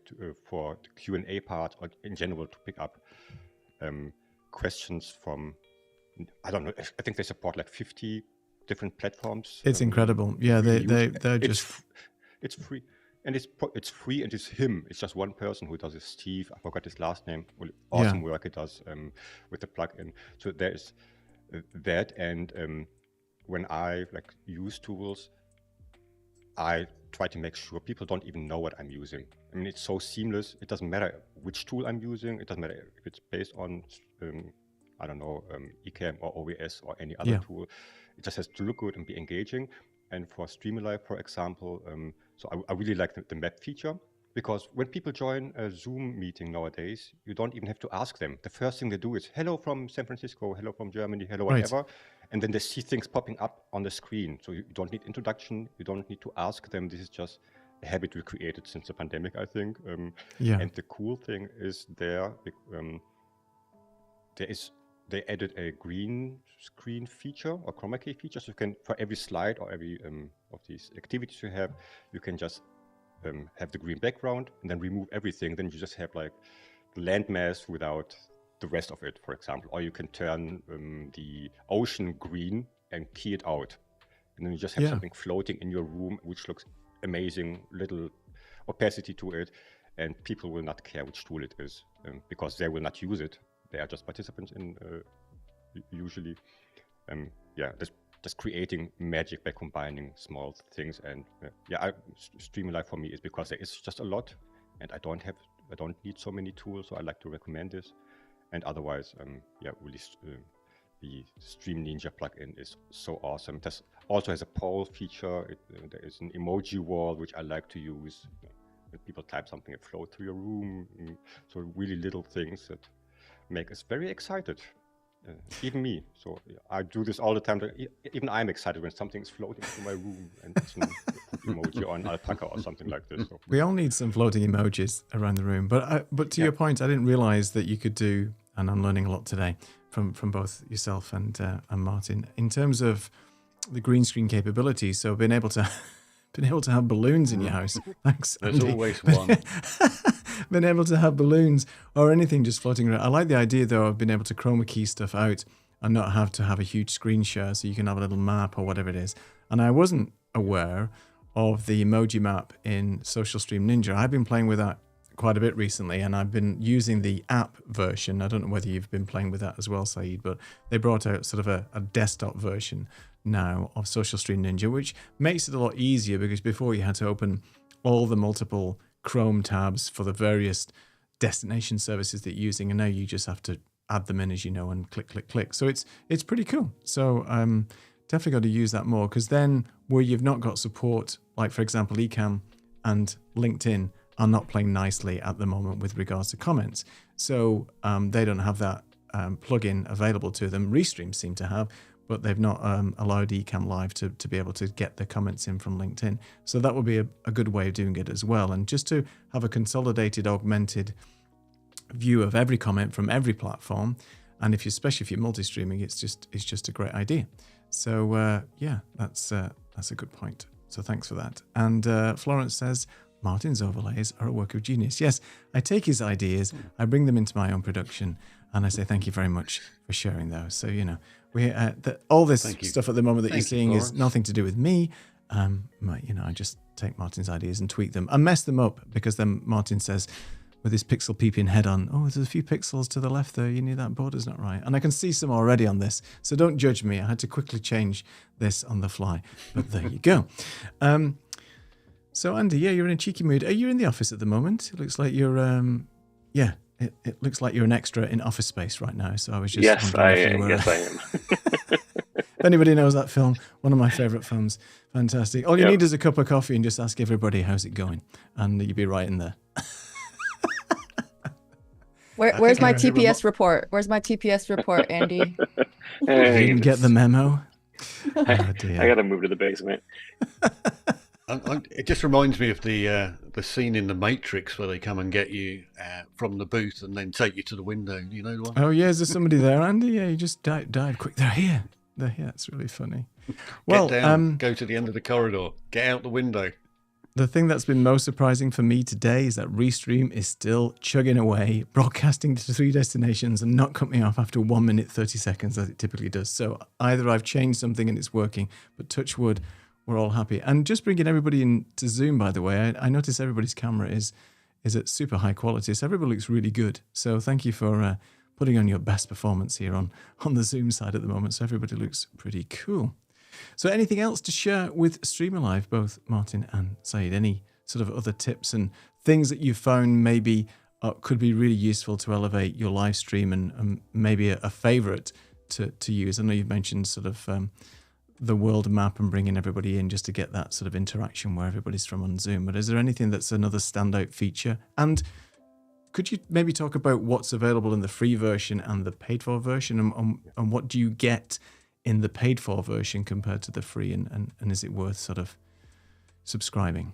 for the Q&A part, or in general to pick up questions from, I don't know, I think they support like 50 different platforms. It's incredible. Yeah, they're just... It's free. And it's free, and it's him. It's just one person who does it, Steve. I forgot his last name. Well, awesome work he does with the plugin. So there's that, and when I use tools, I try to make sure people don't even know what I'm using. I mean, it's so seamless. It doesn't matter which tool I'm using. It doesn't matter if it's based on, I don't know, Ecamm or OBS or any other tool. It just has to look good and be engaging. And for StreamAlive, for example, so I really like the map feature, because when people join a Zoom meeting nowadays, you don't even have to ask them. The first thing they do is, hello from San Francisco, hello from Germany, hello whatever. And then they see things popping up on the screen. So you don't need introduction. You don't need to ask them. This is just a habit we created since the pandemic, I think. And the cool thing is they added a green screen feature or chroma key feature. So you can, for every slide or every of these activities you have, you can just have the green background and then remove everything. Then you just have like the landmass without the rest of it, for example. Or you can turn the ocean green and key it out. And then you just have something floating in your room, which looks amazing, little opacity to it. And people will not care which tool it is because they will not use it. They are just participants in usually. Just creating magic by combining small things. And StreamAlive for me is because there is just a lot, and I don't need so many tools, so I like to recommend this. And otherwise, really, the Stream Ninja plugin is so awesome. It also has a poll feature. There is an emoji wall, which I like to use. When people type something, it floats through your room. So really little things that make us very excited. Even me. So I do this all the time. Even I'm excited when something is floating through my room and it's an emoji or an alpaca or something like this. So. We all need some floating emojis around the room. But to your point, I didn't realize that you could do, and I'm learning a lot today from both yourself and Martin, in terms of the green screen capability. So being able to have balloons in your house. Thanks, There's Andy. always one. Been able to have balloons or anything just floating around. I like the idea, though, of being able to chroma key stuff out and not have to have a huge screen share, so you can have a little map or whatever it is. And I wasn't aware of the emoji map in Social Stream Ninja. I've been playing with that quite a bit recently, and I've been using the app version. I don't know whether you've been playing with that as well, Saeed, but they brought out sort of a desktop version now of Social Stream Ninja, which makes it a lot easier, because before you had to open all the multiple Chrome tabs for the various destination services that you're using, and now you just have to add them in as you know and click, click, click. So it's pretty cool. So definitely got to use that more, because then where you've not got support, like for example Ecamm and LinkedIn are not playing nicely at the moment with regards to comments. So they don't have that plugin available to them. Restream seem to have, but they've not allowed Ecamm Live to be able to get the comments in from LinkedIn. So that would be a good way of doing it as well. And just to have a consolidated, augmented view of every comment from every platform, and especially if you're multi-streaming, it's just a great idea. So that's a good point. So thanks for that. And Florence says, Martin's overlays are a work of genius. Yes, I take his ideas, I bring them into my own production, And I say thank you very much for sharing those. So, we all this stuff at the moment that you're seeing is nothing to do with me. I just take Martin's ideas and tweak them and mess them up, because then Martin says, with his pixel peeping head on, oh, there's a few pixels to the left there. You knew that border's not right. And I can see some already on this. So don't judge me. I had to quickly change this on the fly. But there you go. So Andy, you're in a cheeky mood. Are you in the office at the moment? It looks like you're, it looks like you're an extra in Office Space right now. So I was just Yes, I am. am. If anybody knows that film, one of my favorite films. Fantastic. All you need is a cup of coffee and just ask everybody, how's it going? And you'll be right in there. Where's my TPS report? Where's my TPS report, Andy? You didn't get the memo? I got to move to the basement. It just reminds me of the scene in The Matrix where they come and get you from the booth and then take you to the window. You know the one? Oh, yeah. Is there somebody there, Andy? Yeah, you just died quick. They're here. That's really funny. Well, get down, go to the end of the corridor, get out the window. The thing that's been most surprising for me today is that Restream is still chugging away, broadcasting to 3 destinations and not cut me off after 1 minute, 30 seconds as it typically does. So either I've changed something and it's working, but touch wood, we're all happy. And just bringing everybody into Zoom, by the way, I notice everybody's camera is at super high quality. So everybody looks really good. So thank you for putting on your best performance here on the Zoom side at the moment. So everybody looks pretty cool. So anything else to share with StreamAlive, both Martin and Saeed? Any sort of other tips and things that you found maybe could be really useful to elevate your live stream and maybe a favorite to use? I know you've mentioned sort of the world map and bringing everybody in just to get that sort of interaction where everybody's from on Zoom. But is there anything that's another standout feature? And could you maybe talk about what's available in the free version and the paid for version, and what do you get in the paid for version compared to the free, and is it worth sort of subscribing?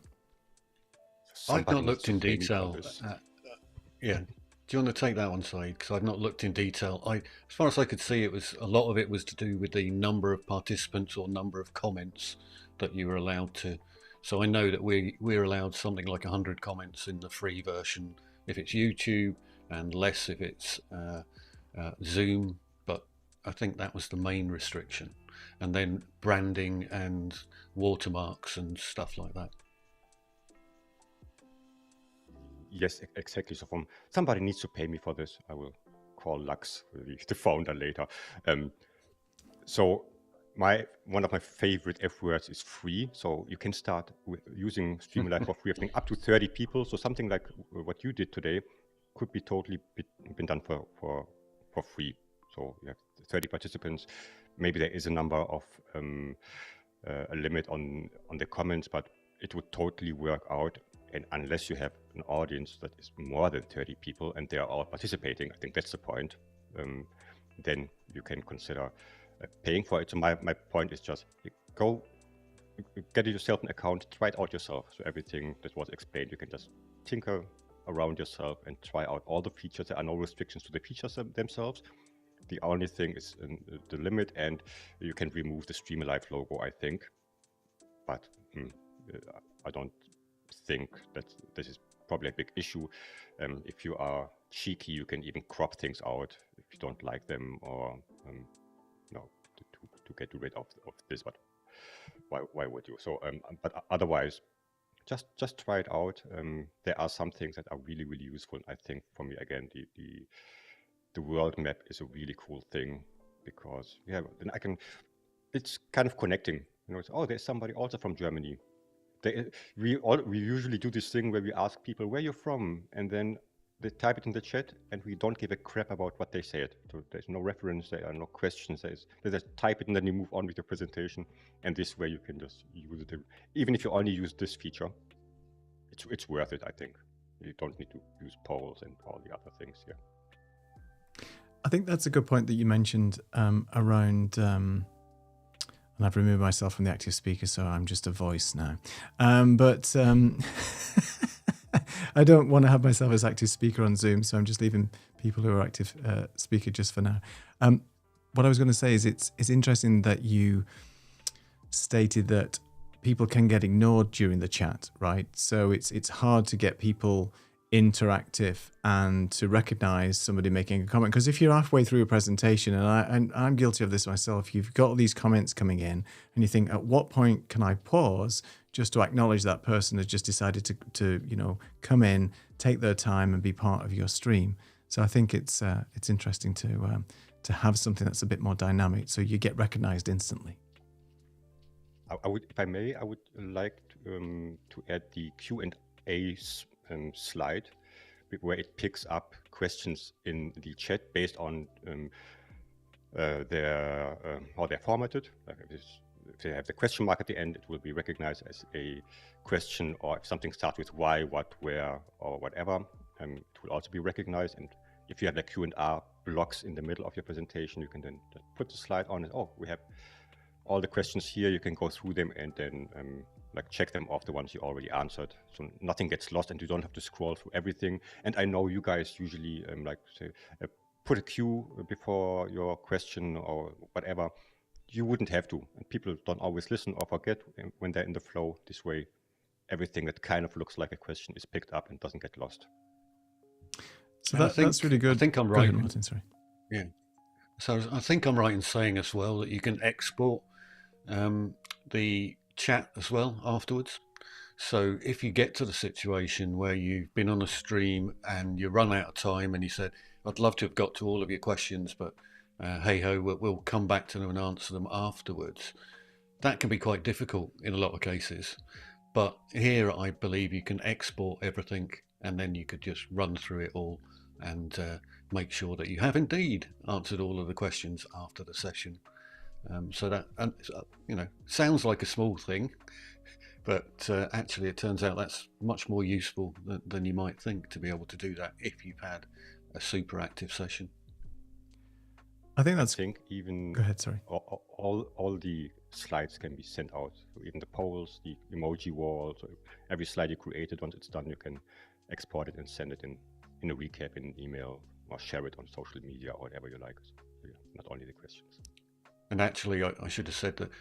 I've not looked in detail. Yeah. Do you want to take that one, Saeed? Because I've not looked in detail. As far as I could see, a lot of it was to do with the number of participants or number of comments that you were allowed to. So I know that we're allowed something like 100 comments in the free version if it's YouTube, and less if it's Zoom. But I think that was the main restriction. And then branding and watermarks and stuff like that. Yes, exactly. So somebody needs to pay me for this. I will call Lux, the founder, later. So one of my favorite F words is free. So you can start with using StreamAlive for free. I think up to 30 people. So something like what you did today could be totally been done for free. So you have 30 participants. Maybe there is a number of a limit on the comments, but it would totally work out. And unless you have an audience that is more than 30 people and they are all participating, I think that's the point, then you can consider paying for it. So my point is just go get yourself an account, try it out yourself. So everything that was explained, you can just tinker around yourself and try out all the features. There are no restrictions to the features themselves. The only thing is the limit, and you can remove the StreamAlive logo, I think. But I don't think that this is probably a big issue. If you are cheeky, you can even crop things out if you don't like them, or to get rid of this. But why would you? So, but otherwise, just try it out. There are some things that are really, really useful. I think for me, again, the world map is a really cool thing, because then it's kind of connecting. It's, there's somebody also from Germany. We usually do this thing where we ask people where you're from, and then they type it in the chat, and we don't give a crap about what they said. So there's no reference, there are no questions. They just type it, and then you move on with the presentation. And this way you can just use it. Even if you only use this feature, it's worth it, I think. You don't need to use polls and all the other things. Yeah. I think that's a good point that you mentioned around. And I've removed myself from the active speaker, so I'm just a voice now. But I don't want to have myself as active speaker on Zoom, so I'm just leaving people who are active speaker just for now. What I was going to say is it's interesting that you stated that people can get ignored during the chat, right? So it's hard to get people interactive and to recognize somebody making a comment. Because if you're halfway through a presentation, and I'm guilty of this myself, you've got all these comments coming in and you think, at what point can I pause just to acknowledge that person has just decided to you know, come in, take their time and be part of your stream. So I think it's interesting to have something that's a bit more dynamic so you get recognized instantly. I would, if I may, I would like to add the Q&A slide where it picks up questions in the chat based on their how they're formatted. If they have the question mark at the end, it will be recognized as a question, or if something starts with why, what, where, or whatever, it will also be recognized. And if you have the Q&A blocks in the middle of your presentation, you can then just put the slide on and, oh, we have all the questions here. You can go through them and then like check them off, the ones you already answered, so nothing gets lost and you don't have to scroll through everything. And I know you guys usually like say put a queue before your question or whatever. You wouldn't have to, and people don't always listen or forget when they're in the flow. This way, everything that kind of looks like a question is picked up and doesn't get lost. So that's really good. I think I'm right. Go ahead, Martin, sorry. Yeah. So I think I'm right in saying as well that you can export the chat as well afterwards. So if you get to the situation where you've been on a stream and you run out of time and you said, I'd love to have got to all of your questions, but hey ho, we'll come back to them and answer them afterwards. That can be quite difficult in a lot of cases. But here I believe you can export everything and then you could just run through it all and make sure that you have indeed answered all of the questions after the session. So that, you know, sounds like a small thing, but actually it turns out that's much more useful than you might think to be able to do that if you've had a super active session. I think that's... even... Go ahead, sorry. All the slides can be sent out, so even the polls, the emoji wall, so every slide you created, once it's done, you can export it and send it in a recap in an email or share it on social media or whatever you like. So, yeah, not only the questions. And actually, I should have said that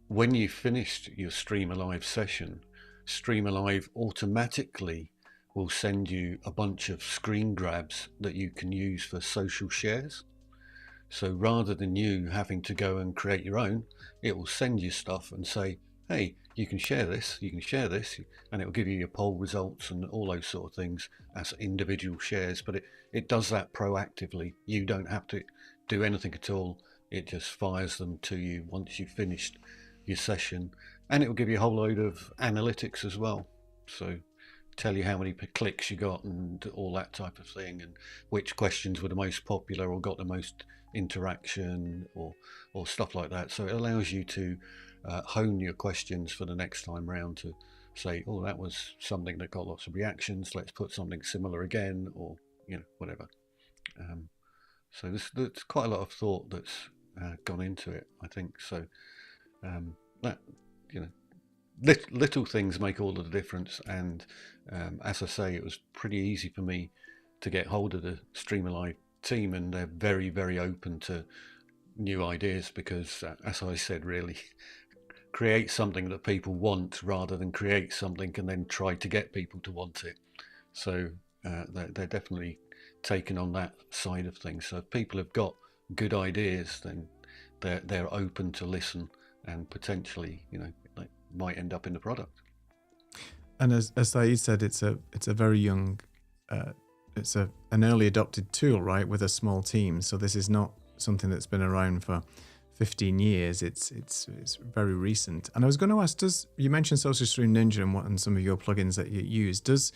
when you finished your StreamAlive session, StreamAlive automatically will send you a bunch of screen grabs that you can use for social shares. So rather than you having to go and create your own, it will send you stuff and say, hey, you can share this, and it will give you your poll results and all those sort of things as individual shares. But it does that proactively. You don't have to do anything at all. It just fires them to you once you've finished your session. And it will give you a whole load of analytics as well. So tell you how many clicks you got and all that type of thing, and which questions were the most popular or got the most interaction or stuff like that. So it allows you to hone your questions for the next time round to say, oh, that was something that got lots of reactions, let's put something similar again, or, you know, whatever. So there's quite a lot of thought that's gone into it, I think. So that, you know, little things make all of the difference. And as I say, it was pretty easy for me to get hold of the StreamAlive team, and they're very, very open to new ideas because, as I said, really create something that people want rather than create something and then try to get people to want it. So they're definitely taken on that side of things. So if people have got good ideas, then they're open to listen and potentially, you know, like, might end up in the product. And as Saeed said, it's a very young, it's an early adopted tool, right, with a small team. So this is not something that's been around for 15 years. It's very recent. And I was going to ask, you mentioned Social Stream Ninja and some of your plugins that you use. Does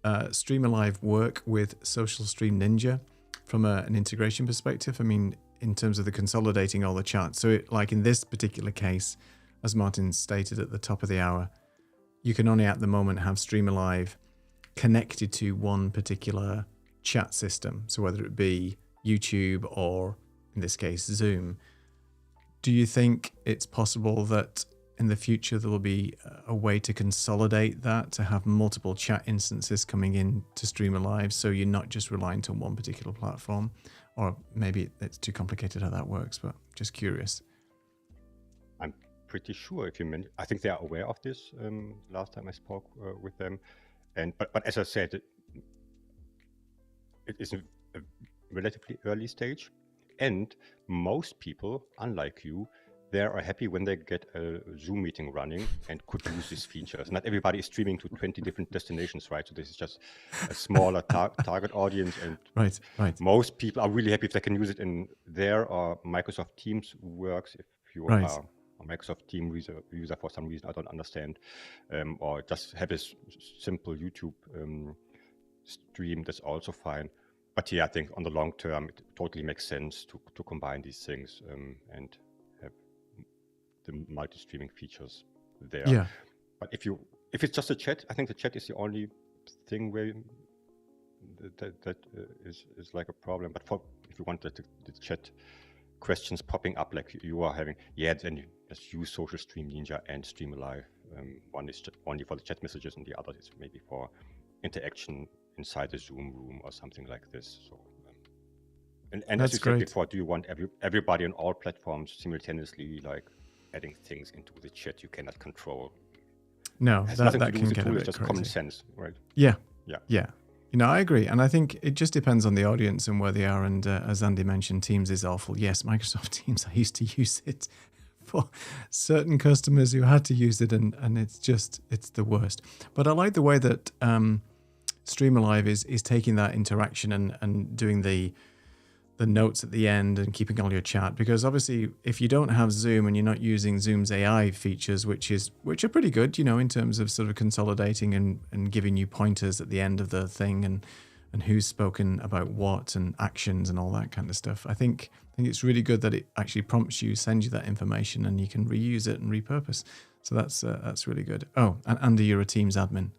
StreamAlive work with Social Stream Ninja from an integration perspective? I mean, in terms of the consolidating all the charts. So like in this particular case, as Martin stated at the top of the hour, you can only at the moment have StreamAlive connected to one particular chat system. So whether it be YouTube or in this case, Zoom. Do you think it's possible that in the future there will be a way to consolidate that, to have multiple chat instances coming in to StreamAlive, so you're not just reliant on one particular platform? Or maybe it's too complicated how that works, but just curious. I'm pretty sure I think they are aware of this last time I spoke with them. But as I said, it is a relatively early stage, and most people, unlike you, they are happy when they get a Zoom meeting running and could use these features. Not everybody is streaming to 20 different destinations, right? So this is just a smaller target audience, and right. most people are really happy if they can use it in there, or Microsoft Teams works if you Right. are a Microsoft Team user for some reason I don't understand, or just have a simple YouTube stream, that's also fine. But yeah, I think on the long term, it totally makes sense to combine these things and have the multi-streaming features there. Yeah. But if it's just a chat, I think the chat is the only thing where that is like a problem. But if you want the chat questions popping up like you are having, then you just use Social Stream Ninja and StreamAlive. One is only for the chat messages, and the other is maybe for interaction inside the Zoom room or something like this. So, and as you said before, do you want everybody on all platforms simultaneously, like adding things into the chat you cannot control? No, that can get a bit it's just crazy. common sense, right? Yeah. I agree. And I think it just depends on the audience and where they are. And as Andy mentioned, Teams is awful. Yes, Microsoft Teams, I used to use it for certain customers who had to use it, and it's the worst. But I like the way that StreamAlive is taking that interaction and doing the notes at the end and keeping all your chat, because obviously if you don't have Zoom and you're not using Zoom's AI features, which are pretty good, in terms of sort of consolidating and giving you pointers at the end of the thing and who's spoken about what and actions and all that kind of stuff. I think it's really good that it actually prompts you, sends you that information, and you can reuse it and repurpose. So that's really good. Oh, and Andy, you're a Teams admin.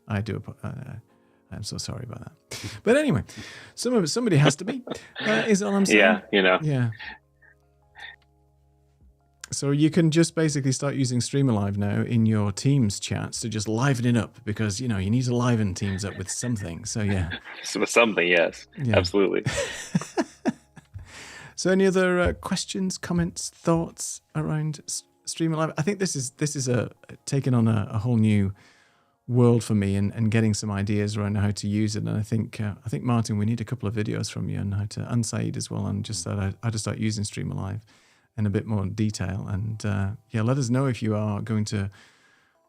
I'm so sorry about that. But anyway, somebody has to be, is all I'm saying. Yeah, Yeah. So you can just basically start using StreamAlive now in your Teams chats to just liven it up, because, you need to liven Teams up with something. So yeah. With something, yes. Yeah. Absolutely. So any other questions, comments, thoughts around StreamAlive? I think this is taking on a whole new world for me and getting some ideas around how to use it. And I think Martin, we need a couple of videos from you on how to, and Saeed as well, on just how to start using StreamAlive in a bit more detail. And let us know if you are going to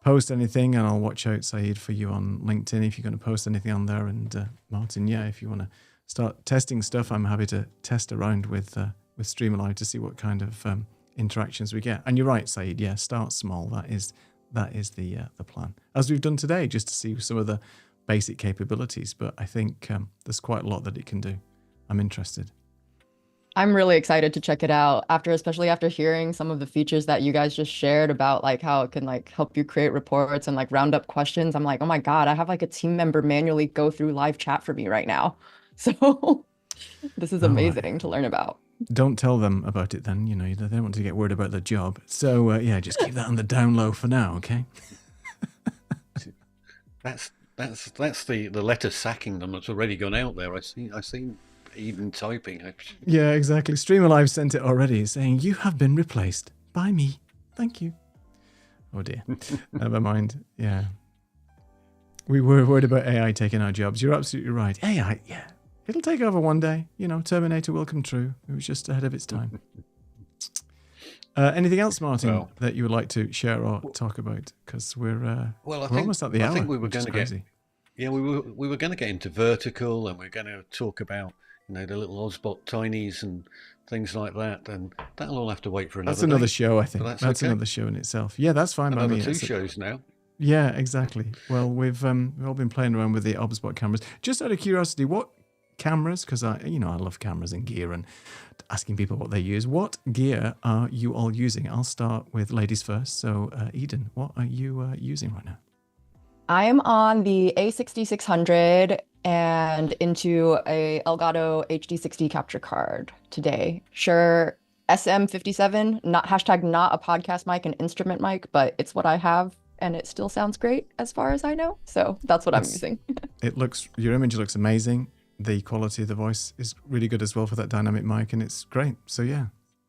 post anything, and I'll watch out, Saeed, for you on LinkedIn if you're going to post anything on there. And Martin, if you want to start testing stuff, I'm happy to test around with StreamAlive to see what kind of interactions we get. And you're right, Saeed. Yeah, start small. That is the plan, as we've done today, just to see some of the basic capabilities. But I think there's quite a lot that it can do. I'm interested. I'm really excited to check it out especially after hearing some of the features that you guys just shared about, like how it can like help you create reports and like round up questions. I'm like, oh my God, I have like a team member manually go through live chat for me right now. So this is amazing to learn about. Don't tell them about it then. They don't want to get worried about their job. So just keep that on the down low for now, okay? That's the letter sacking them that's already gone out there. I see Eden typing. Yeah, exactly. StreamAlive sent it already, saying you have been replaced by me. Thank you. Oh dear. Never mind. Yeah. We were worried about AI taking our jobs. You're absolutely right. AI, yeah. It'll take over one day. Terminator will come true. It was just ahead of its time. Anything else, Martin, that you would like to share or talk about? Because we're almost at the hour. I think we were going to get. Yeah, we were going to get into vertical, and we're going to talk about the little Ozbot tinies and things like that, and that'll all have to wait for another. That's another day. show, I think. That's okay. Another show in itself. Yeah, that's fine by me. Two shows now. Yeah, exactly. Well, we've all been playing around with the Ozbot cameras. Just out of curiosity, what cameras? Because I love cameras and gear and asking people what they use. What gear are you all using? I'll start with ladies first. So, Eden, what are you using right now? I am on the A6600 and into a Elgato HD60 capture card today. Sure, SM57, not a podcast mic, an instrument mic, but it's what I have, and it still sounds great as far as I know. So that's what I'm using. Your image looks amazing. The quality of the voice is really good as well for that dynamic mic, and it's great. So yeah,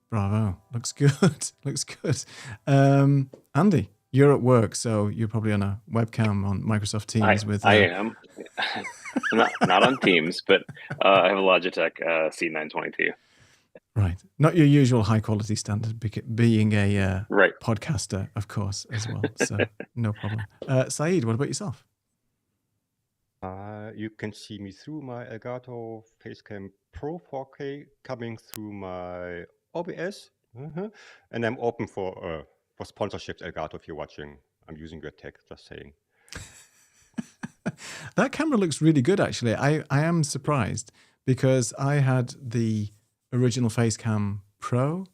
bravo. Looks good. Looks good. Andy, you're at work, so you're probably on a webcam on Microsoft Teams I am. Not on Teams, but I have a Logitech C922. Right. Not your usual high quality standard, being a Right. podcaster, of course, as well. So no problem. Saeed, what about yourself? You can see me through my Elgato Facecam Pro 4K coming through my OBS. And I'm open for sponsorships, Elgato, if you're watching. I'm using your tech, just saying. That camera looks really good, actually. I am surprised because I had the original Facecam Pro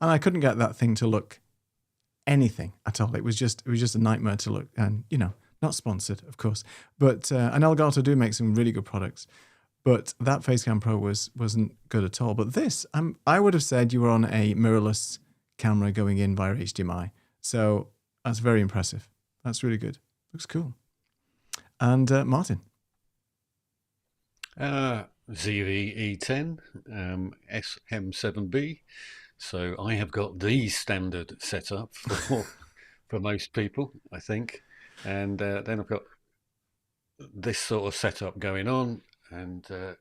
and I couldn't get that thing to look anything at all. It was just a nightmare to look, and not sponsored, of course, but and Elgato do make some really good products, but that Facecam Pro wasn't good at all. But this, I would have said you were on a mirrorless camera going in via HDMI, so that's very impressive. That's really good. Looks cool. And Martin. ZV-E10 SM7B. So I have got the standard setup for most people, I think. And then I've got this sort of setup going on, and the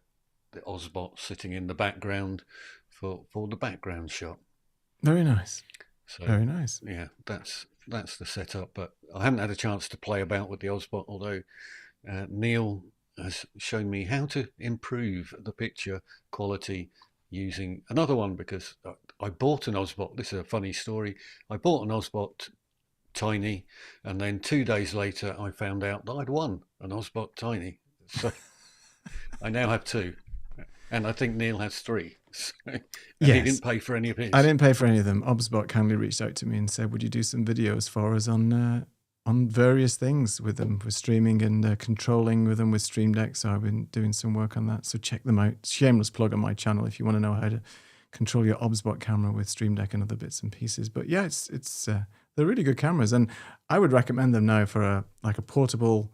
Osbot sitting in the background for the background shot. Very nice. So, very nice. Yeah, that's the setup. But I haven't had a chance to play about with the Osbot, although Neil has shown me how to improve the picture quality using another one, because I bought an Osbot. This is a funny story. I bought an Osbot Tiny, and then 2 days later I found out that I'd won an Osbot Tiny. So I now have two, and I think Neil has three. So, yes. He didn't pay for any of his. I didn't pay for any of them. Osbot kindly reached out to me and said, would you do some videos for us on various things with them, with streaming and controlling with them with Stream Deck. So I've been doing some work on that. So check them out. Shameless plug on my channel if you want to know how to control your Osbot camera with Stream Deck and other bits and pieces. But yeah, they're really good cameras, and I would recommend them now for a portable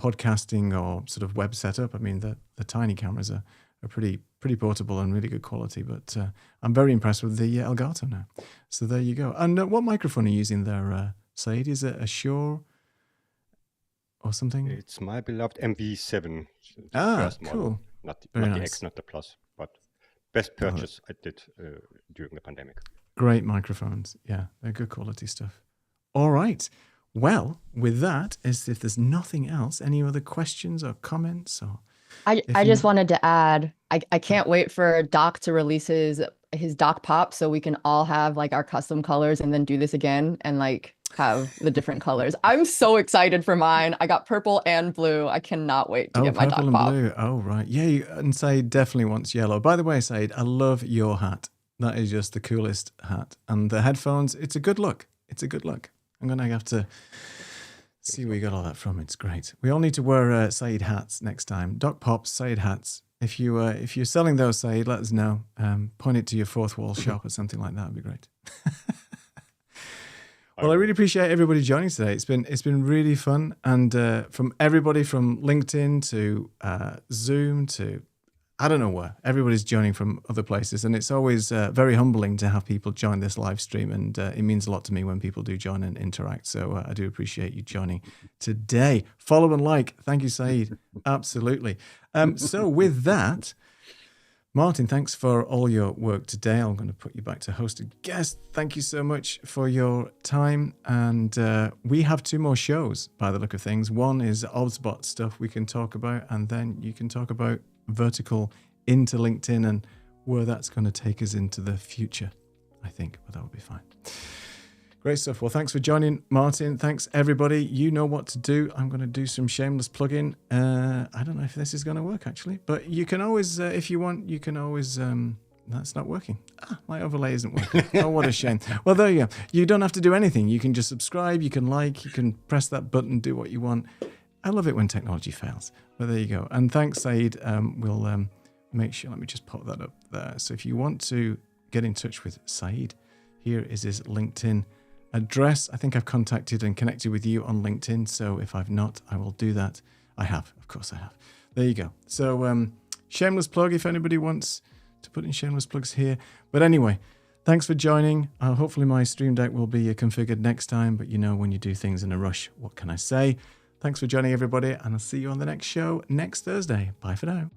podcasting or sort of web setup. I mean, the tiny cameras are pretty portable and really good quality. But I'm very impressed with the Elgato now. So there you go. And what microphone are you using there, Said? Is it a Shure or something? It's my beloved MV7. Cool. Not Very the nice. X, not the Plus, but best purchase I did during the pandemic. Great microphones. Yeah, they're good quality stuff. All right. Well, with that, as if there's nothing else, any other questions or comments? Or I just wanted to add, I can't wait for Doc to release his Doc Pop so we can all have like our custom colors and then do this again and like have the different colors. I'm so excited for mine. I got purple and blue. I cannot wait to get my Doc Pop. Blue. Oh, right. Yeah, and Said definitely wants yellow. By the way, Said, I love your hat. That is just the coolest hat. And the headphones, it's a good look. It's a good look. I'm going to have to see where you got all that from. It's great. We all need to wear Said hats next time. Doc Pops, Said hats. If you're selling those, Said, let us know. Point it to your fourth wall shop or something like that. Would be great. Well, I really appreciate everybody joining today. It's been really fun, and from everybody from LinkedIn to Zoom to I don't know where, everybody's joining from other places, and it's always very humbling to have people join this live stream, and it means a lot to me when people do join and interact. So I do appreciate you joining today. Follow and like. Thank you, Said. Absolutely. So with that, Martin, thanks for all your work today. I'm going to put you back to hosted guest. Thank you so much for your time. And we have 2 more shows by the look of things. One is Osbot stuff we can talk about, and then you can talk about vertical into LinkedIn and where that's going to take us into the future, I think, but that will be fine. Great stuff. Well, thanks for joining, Martin. Thanks, everybody. You know what to do. I'm going to do some shameless plugging. I don't know if this is going to work, actually, but you can always, if you want, you can always... that's not working. My overlay isn't working. Oh, what a shame. Well, there you go. You don't have to do anything. You can just subscribe. You can like. You can press that button, do what you want. I love it when technology fails. But there you go. And thanks, Said. We'll make sure. Let me just pop that up there. So if you want to get in touch with Said, here is his LinkedIn address. I think I've contacted and connected with you on LinkedIn. So if I've not, I will do that. I have. Of course I have. There you go. So shameless plug if anybody wants to put in shameless plugs here. But anyway, thanks for joining. Hopefully my Stream Deck will be configured next time. But you know, when you do things in a rush, what can I say? Thanks for joining, everybody, and I'll see you on the next show next Thursday. Bye for now.